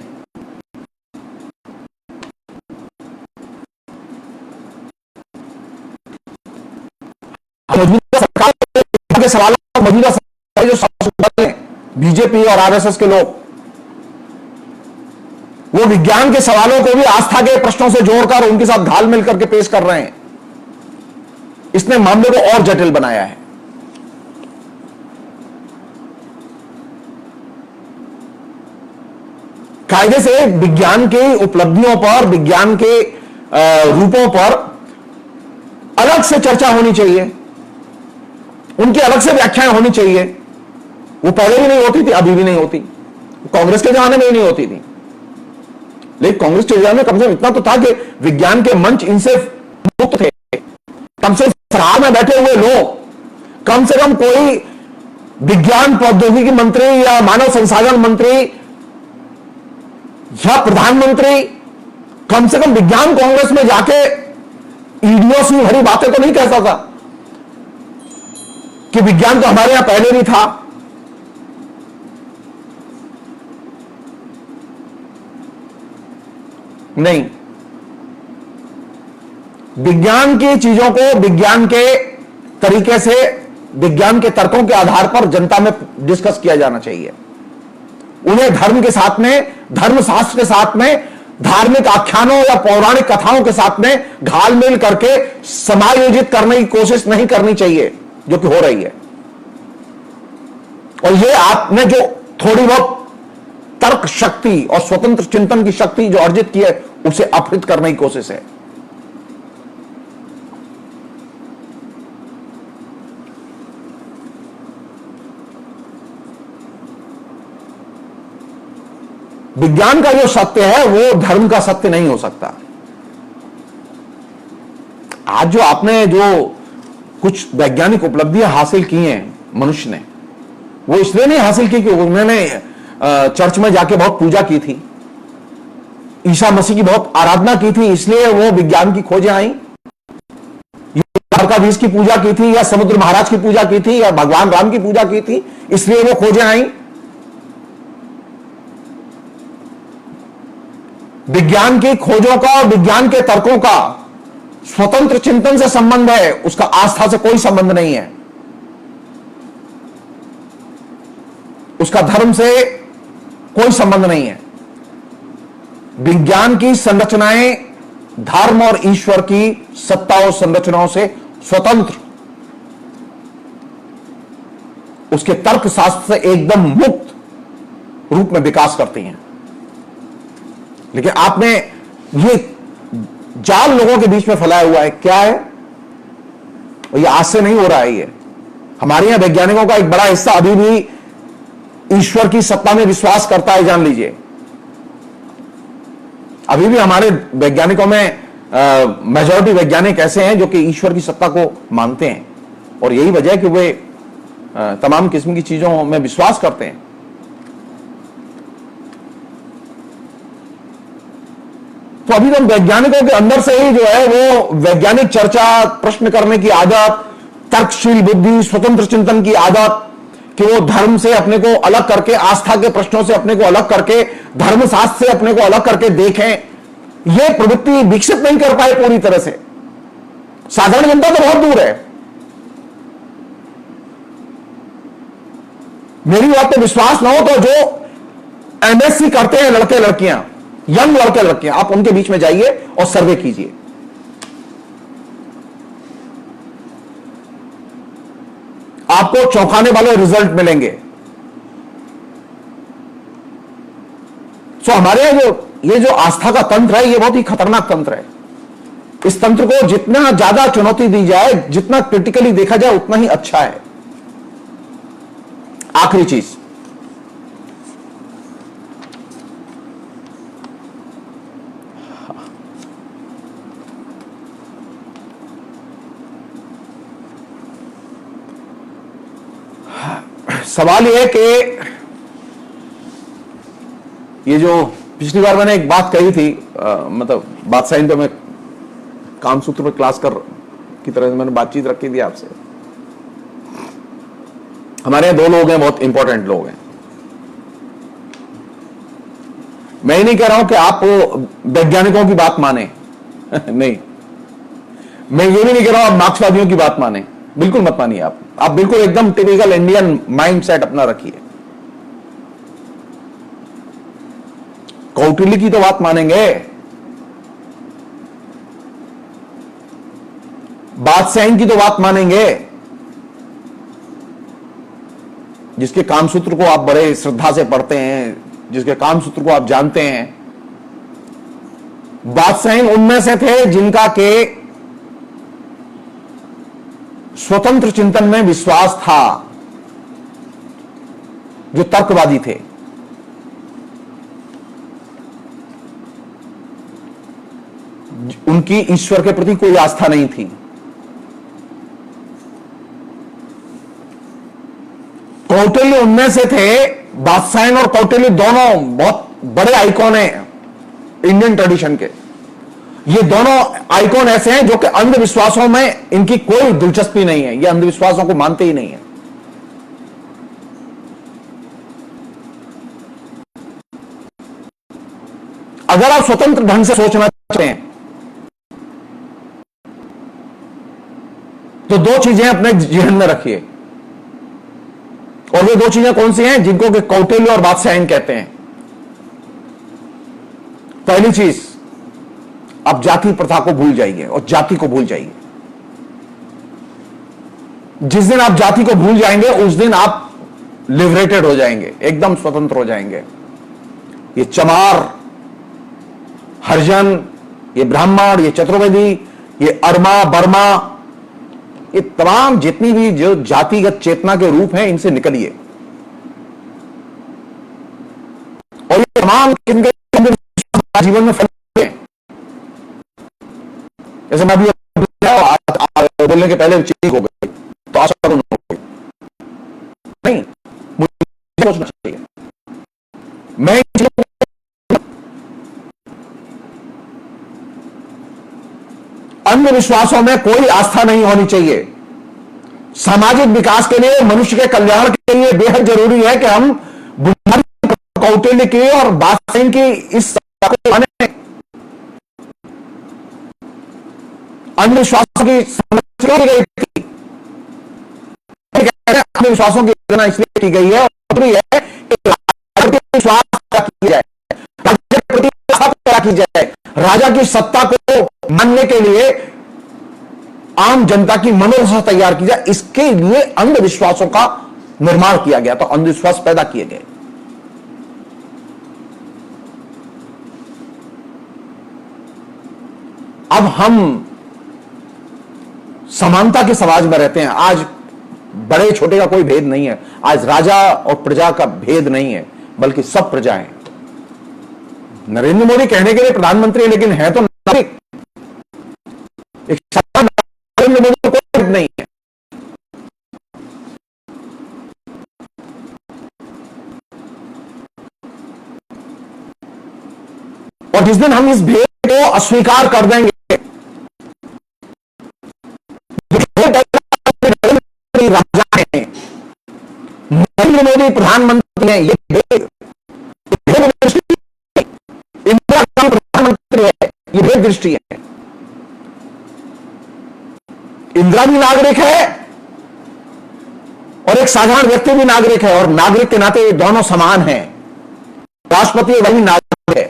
मौजूदा सरकार के सवालों, मौजूदा सरकार जो सवाल हैं, बीजेपी और आरएसएस के लोग, वो विज्ञान के सवालों को भी आस्था के प्रश्नों से जोड़कर उनके साथ घाल मिल करके पेश कर रहे हैं। इसने मामले को और जटिल बनाया है। कायदे से विज्ञान की उपलब्धियों पर, विज्ञान के रूपों पर अलग से चर्चा होनी चाहिए। उनकी अलग से व्याख्याएं होनी चाहिए। वो पहले भी नहीं होती थी, अभी भी नहीं होती, कांग्रेस के जमाने में भी नहीं होती थी। लेकिन कांग्रेस के जमाने में कम से कम इतना तो था कि विज्ञान के मंच इनसे मुक्त थे। कम से कम सरकार में बैठे हुए लोग, कम से कम कोई विज्ञान प्रौद्योगिकी मंत्री या मानव संसाधन मंत्री या प्रधानमंत्री कम से कम विज्ञान कांग्रेस में जाके ईडियोस में भरी बातें तो नहीं कहता था कि विज्ञान तो हमारे यहां पहले भी था। नहीं, विज्ञान की चीजों को विज्ञान के तरीके से, विज्ञान के तर्कों के आधार पर जनता में डिस्कस किया जाना चाहिए। उन्हें धर्म के साथ में, धर्मशास्त्र के साथ में, धार्मिक आख्यानों या पौराणिक कथाओं के साथ में घालमेल करके समायोजित करने की कोशिश नहीं करनी चाहिए, जो कि हो रही है। और ये आपने जो थोड़ी बहुत तर्क शक्ति और स्वतंत्र चिंतन की शक्ति जो अर्जित की है, उसे अपहृत करने की कोशिश है। विज्ञान का जो सत्य है वो धर्म का सत्य नहीं हो सकता। आज जो आपने जो कुछ वैज्ञानिक उपलब्धियां हासिल की हैं मनुष्य ने, वो इसलिए नहीं हासिल की कि उन्होंने चर्च में जाके बहुत पूजा की थी, ईसा मसीह की बहुत आराधना की थी, इसलिए वो विज्ञान की खोजें आई, द्वारकाधीश की पूजा की थी, या समुद्र महाराज की पूजा की थी, या भगवान राम की पूजा की थी, इसलिए वो खोजें आई। विज्ञान की खोजों का, विज्ञान के तर्कों का स्वतंत्र चिंतन से संबंध है, उसका आस्था से कोई संबंध नहीं है, उसका धर्म से कोई संबंध नहीं है। विज्ञान की संरचनाएं धर्म और ईश्वर की सत्ता और संरचनाओं से स्वतंत्र, उसके तर्क शास्त्र से एकदम मुक्त रूप में विकास करती हैं। लेकिन आपने ये जाल लोगों के बीच में फैलाया हुआ है, क्या है? और ये आज से नहीं हो रहा है। ये हमारे यहां वैज्ञानिकों का एक बड़ा हिस्सा अभी भी ईश्वर की सत्ता में विश्वास करता है, जान लीजिए। अभी भी हमारे वैज्ञानिकों में मेजॉरिटी वैज्ञानिक ऐसे हैं जो कि ईश्वर की सत्ता को मानते हैं, और यही वजह है कि वे तमाम किस्म की चीजों में विश्वास करते हैं। तो अभी तो वैज्ञानिकों के अंदर से ही जो है वो वैज्ञानिक चर्चा, प्रश्न करने की आदत, तर्कशील बुद्धि, स्वतंत्र चिंतन की आदत, कि वो धर्म से अपने को अलग करके, आस्था के प्रश्नों से अपने को अलग करके, धर्मशास्त्र से अपने को अलग करके देखें, ये प्रवृत्ति विकसित नहीं कर पाए पूरी तरह से। साधारण जनता तो बहुत दूर है। मेरी बात पे विश्वास ना हो तो जो एमएससी करते हैं लड़के लड़कियां, यंग लड़के लड़कियां, आप उनके बीच में जाइए और सर्वे कीजिए। आपको चौंकाने वाले रिजल्ट मिलेंगे। सो हमारे यहां ये जो आस्था का तंत्र है, ये बहुत ही खतरनाक तंत्र है। इस तंत्र को जितना ज्यादा चुनौती दी जाए, जितना क्रिटिकली देखा जाए, उतना ही अच्छा है। आखिरी चीज, सवाल यह है कि ये जो पिछली बार मैंने एक बात कही थी, मतलब बादशाही पे मैं कामसूत्र पे क्लास कर की तरह से मैंने बातचीत रखी थी आपसे। हमारे यहां दो लोग हैं, बहुत इंपॉर्टेंट लोग हैं। मैं ही नहीं कह रहा हूं कि आप वैज्ञानिकों की बात माने नहीं, मैं ये भी नहीं कह रहा हूं आप मार्क्सवादियों की बात माने, बिल्कुल मत मानिए। आप बिल्कुल एकदम टिपिकल इंडियन माइंडसेट अपना रखिए। कौटिल्य की तो बात मानेंगे, बादशाही की तो बात मानेंगे, जिसके कामसूत्र को आप बड़े श्रद्धा से पढ़ते हैं, जिसके कामसूत्र को आप जानते हैं। बादशाही उनमें से थे जिनका के स्वतंत्र चिंतन में विश्वास था, जो तर्कवादी थे। उनकी ईश्वर के प्रति कोई आस्था नहीं थी। कौटिल्य उनमें से थे। बादशाह और कौटिल्य दोनों बहुत बड़े आइकॉन हैं इंडियन ट्रेडिशन के। ये दोनों आइकॉन ऐसे हैं जो कि अंधविश्वासों में इनकी कोई दिलचस्पी नहीं है, ये अंधविश्वासों को मानते ही नहीं है। अगर आप स्वतंत्र ढंग से सोचना चाहते हैं तो दो चीजें अपने जहन में रखिए, और वे दो चीजें कौन सी हैं जिनको कि कौटिल्य और बादशाह कहते हैं। पहली चीज, आप जाति प्रथा को भूल जाइए और जाति को भूल जाइए। जिस दिन आप जाति को भूल जाएंगे उस दिन आप लिबरेटेड हो जाएंगे, एकदम स्वतंत्र हो जाएंगे। ये चमार, हरिजन, ये ब्राह्मण, ये चतुर्वेदी, ये अरमा, बर्मा, ये तमाम जितनी भी जो जातिगत चेतना के रूप हैं, इनसे निकलिए। और ये तमाम जीवन में फैलते हैं। जैसे मैं अभी बोलने के पहले ठीक हो गई तो आशा हो गई, नहीं, मुझे सोचना चाहिए। मैं अंधविश्वासों में कोई आस्था नहीं होनी चाहिए। सामाजिक विकास के लिए, मनुष्य के कल्याण के लिए बेहद जरूरी है कि हम बुनियादी कौटिल्य की और बादशाह की इस अंधविश्वासों की समस्या की गई थी। अंधविश्वासों की योजना इसलिए की गई है और है कि विश्वास पैदा किया जाए, राज्य के प्रति आस्था पैदा की जाए, राजा की सत्ता को मानने के लिए आम जनता की मनोदशा तैयार की जाए। इसके लिए अंधविश्वासों का निर्माण किया गया, तो अंधविश्वास पैदा किए गए। अब हम समानता के समाज में रहते हैं। आज बड़े छोटे का कोई भेद नहीं है। आज राजा और प्रजा का भेद नहीं है, बल्कि सब प्रजा है। नरेंद्र मोदी कहने के लिए प्रधानमंत्री है, लेकिन है तो नागरिक। नरेंद्र मोदी को कोई भेद नहीं है। और जिस दिन हम इस भेद को अस्वीकार कर देंगे, राजा है, नरेंद्र मोदी प्रधानमंत्री हैं, ये भेद दृष्टि, इंदिरा गांधी प्रधानमंत्री है, ये भेद दृष्टि है। इंदिरा भी नागरिक है और एक साधारण व्यक्ति भी नागरिक है, और नागरिक के नाते ये दोनों समान हैं। राष्ट्रपति वही नागरिक है।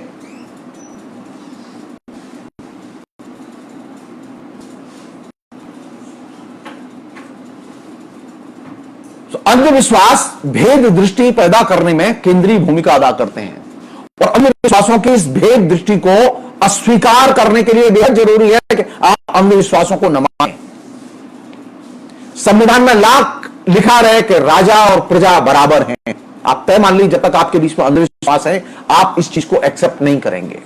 अंधविश्वास भेद दृष्टि पैदा करने में केंद्रीय भूमिका अदा करते हैं, और अंधविश्वासों की इस भेद दृष्टि को अस्वीकार करने के लिए बेहद जरूरी है कि आप अंधविश्वासों को न मानें। संविधान में लाख लिखा रहे कि राजा और प्रजा बराबर हैं। आप तय मान लीजिए, जब तक आपके बीच में अंधविश्वास है, आप इस चीज को एक्सेप्ट नहीं करेंगे,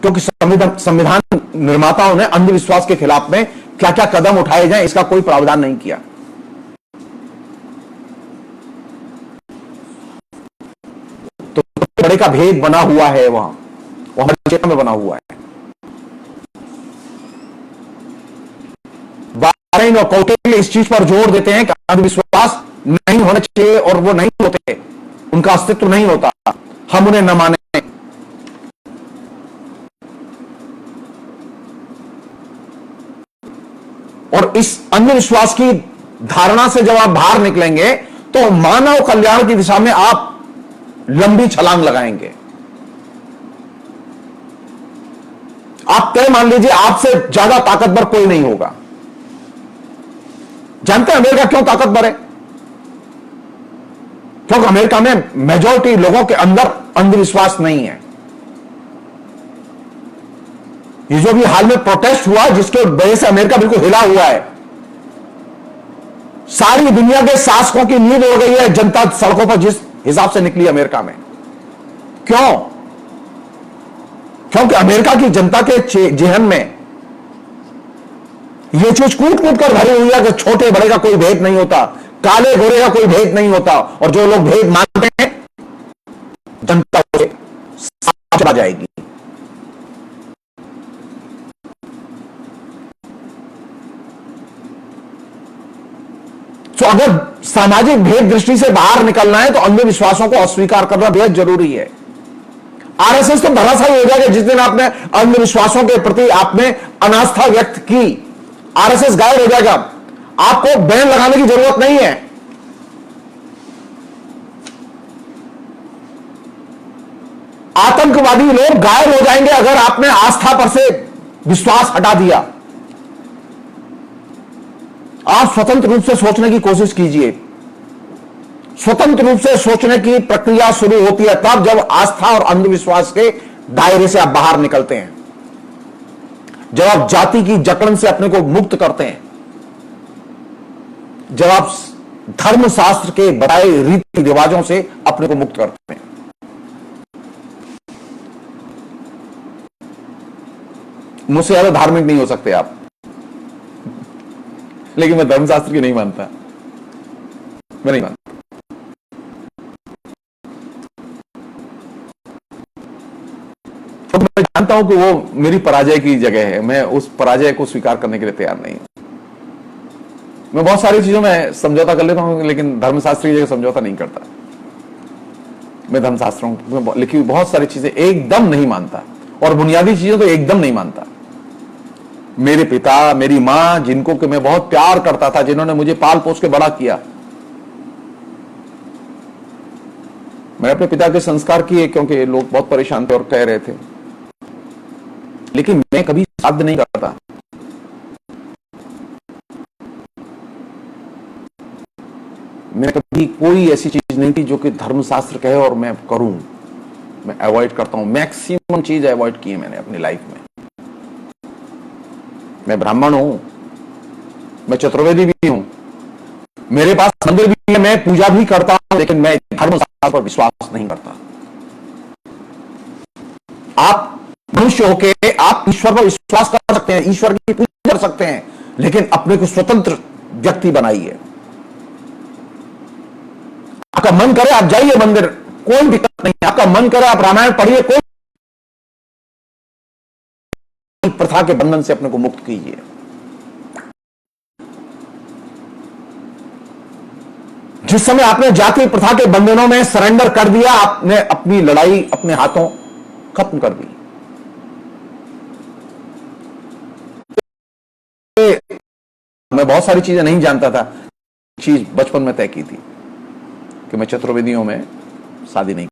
क्योंकि संविधान निर्माताओं ने अंधविश्वास के खिलाफ में क्या क्या कदम उठाए जाएं, इसका कोई प्रावधान नहीं किया। तो बड़े का भेद बना हुआ है, वहां हमारे चेतना में बना हुआ है। बादशाह और कौटिल्य इस चीज पर जोर देते हैं कि अंधविश्वास नहीं होने चाहिए, और वो नहीं होते, उनका अस्तित्व नहीं होता, हम उन्हें न माने। और इस अंधविश्वास की धारणा से जब आप बाहर निकलेंगे तो मानव कल्याण की दिशा में आप लंबी छलांग लगाएंगे। आप तय मान लीजिए, आपसे ज्यादा ताकतवर कोई नहीं होगा। जानते हैं अमेरिका क्यों ताकतवर है? क्योंकि अमेरिका में मेजॉरिटी लोगों के अंदर अंधविश्वास नहीं है। ये जो भी हाल में प्रोटेस्ट हुआ जिसके वजह से अमेरिका बिल्कुल हिला हुआ है, सारी दुनिया के शासकों की नींद उड़ गई है जनता सड़कों पर जिस हिसाब से निकली अमेरिका में। क्यों? क्योंकि अमेरिका की जनता के जेहन में यह चीज कूट कूट कर भरी हुई है कि छोटे बड़े का कोई भेद नहीं होता, काले गोरे का कोई भेद नहीं होता, और जो लोग भेद मानते हैं जनता से चला जाएगी। तो अगर सामाजिक भेद दृष्टि से बाहर निकलना है तो अंधविश्वासों को अस्वीकार करना बेहद जरूरी है। आरएसएस तो धराशायी हो जाएगा जिस दिन आपने अंधविश्वासों के प्रति आपने अनास्था व्यक्त की, आरएसएस गायब हो जाएगा। आपको बैन लगाने की जरूरत नहीं है। आतंकवादी लोग गायब हो जाएंगे अगर आपने आस्था पर से विश्वास हटा दिया। आप स्वतंत्र रूप से सोचने की कोशिश कीजिए। स्वतंत्र रूप से सोचने की प्रक्रिया शुरू होती है तब जब आस्था और अंधविश्वास के दायरे से आप बाहर निकलते हैं, जब आप जाति की जकड़न से अपने को मुक्त करते हैं, जब आप धर्मशास्त्र के बताए रीति रिवाजों से अपने को मुक्त करते हैं। मुझसे ज्यादा धार्मिक नहीं हो सकते आप, लेकिन मैं धर्मशास्त्र की नहीं मानता, मैं नहीं मानता। तो मैं जानता हूं कि वो मेरी पराजय की जगह है, मैं उस पराजय को स्वीकार करने के लिए तैयार नहीं हूं। मैं बहुत सारी चीजों में समझौता कर लेता हूं, लेकिन धर्मशास्त्र की जगह समझौता नहीं करता। मैं धर्मशास्त्रों में लिखी हुई बहुत सारी चीजें एकदम नहीं मानता, और बुनियादी चीजें तो एकदम नहीं मानता। मेरे पिता, मेरी मां, जिनको कि मैं बहुत प्यार करता था, जिन्होंने मुझे पाल पोस के बड़ा किया, मैंने अपने पिता के संस्कार किए क्योंकि लोग बहुत परेशान थे और कह रहे थे, लेकिन मैं कभी श्राद्ध नहीं करता। मैं कभी कोई ऐसी चीज नहीं थी जो कि धर्मशास्त्र कहे और मैं करूं, मैं अवॉइड करता हूं। मैक्सिमम चीज अवॉइड की है मैंने अपनी लाइफ में। मैं ब्राह्मण हूं, मैं चतुर्वेदी भी हूं, मेरे पास मंदिर भी है, मैं पूजा भी करता हूं, लेकिन मैं धर्मशास्त्र पर विश्वास नहीं करता। आप मनुष्य होके आप ईश्वर पर विश्वास कर सकते हैं, ईश्वर की पूजा कर सकते हैं, लेकिन अपने को स्वतंत्र व्यक्ति बनाइए। आपका मन करे आप जाइए मंदिर, कोई दिक्कत नहीं। आपका मन करे आप रामायण पढ़िए, कोई प्रथा के बंधन से अपने को मुक्त कीजिए। जिस समय आपने जाति प्रथा के बंधनों में सरेंडर कर दिया, आपने अपनी लड़ाई अपने हाथों खत्म कर दी। मैं बहुत सारी चीजें नहीं जानता था, चीज बचपन में तय की थी कि मैं चतुर्वेदियों में शादी नहीं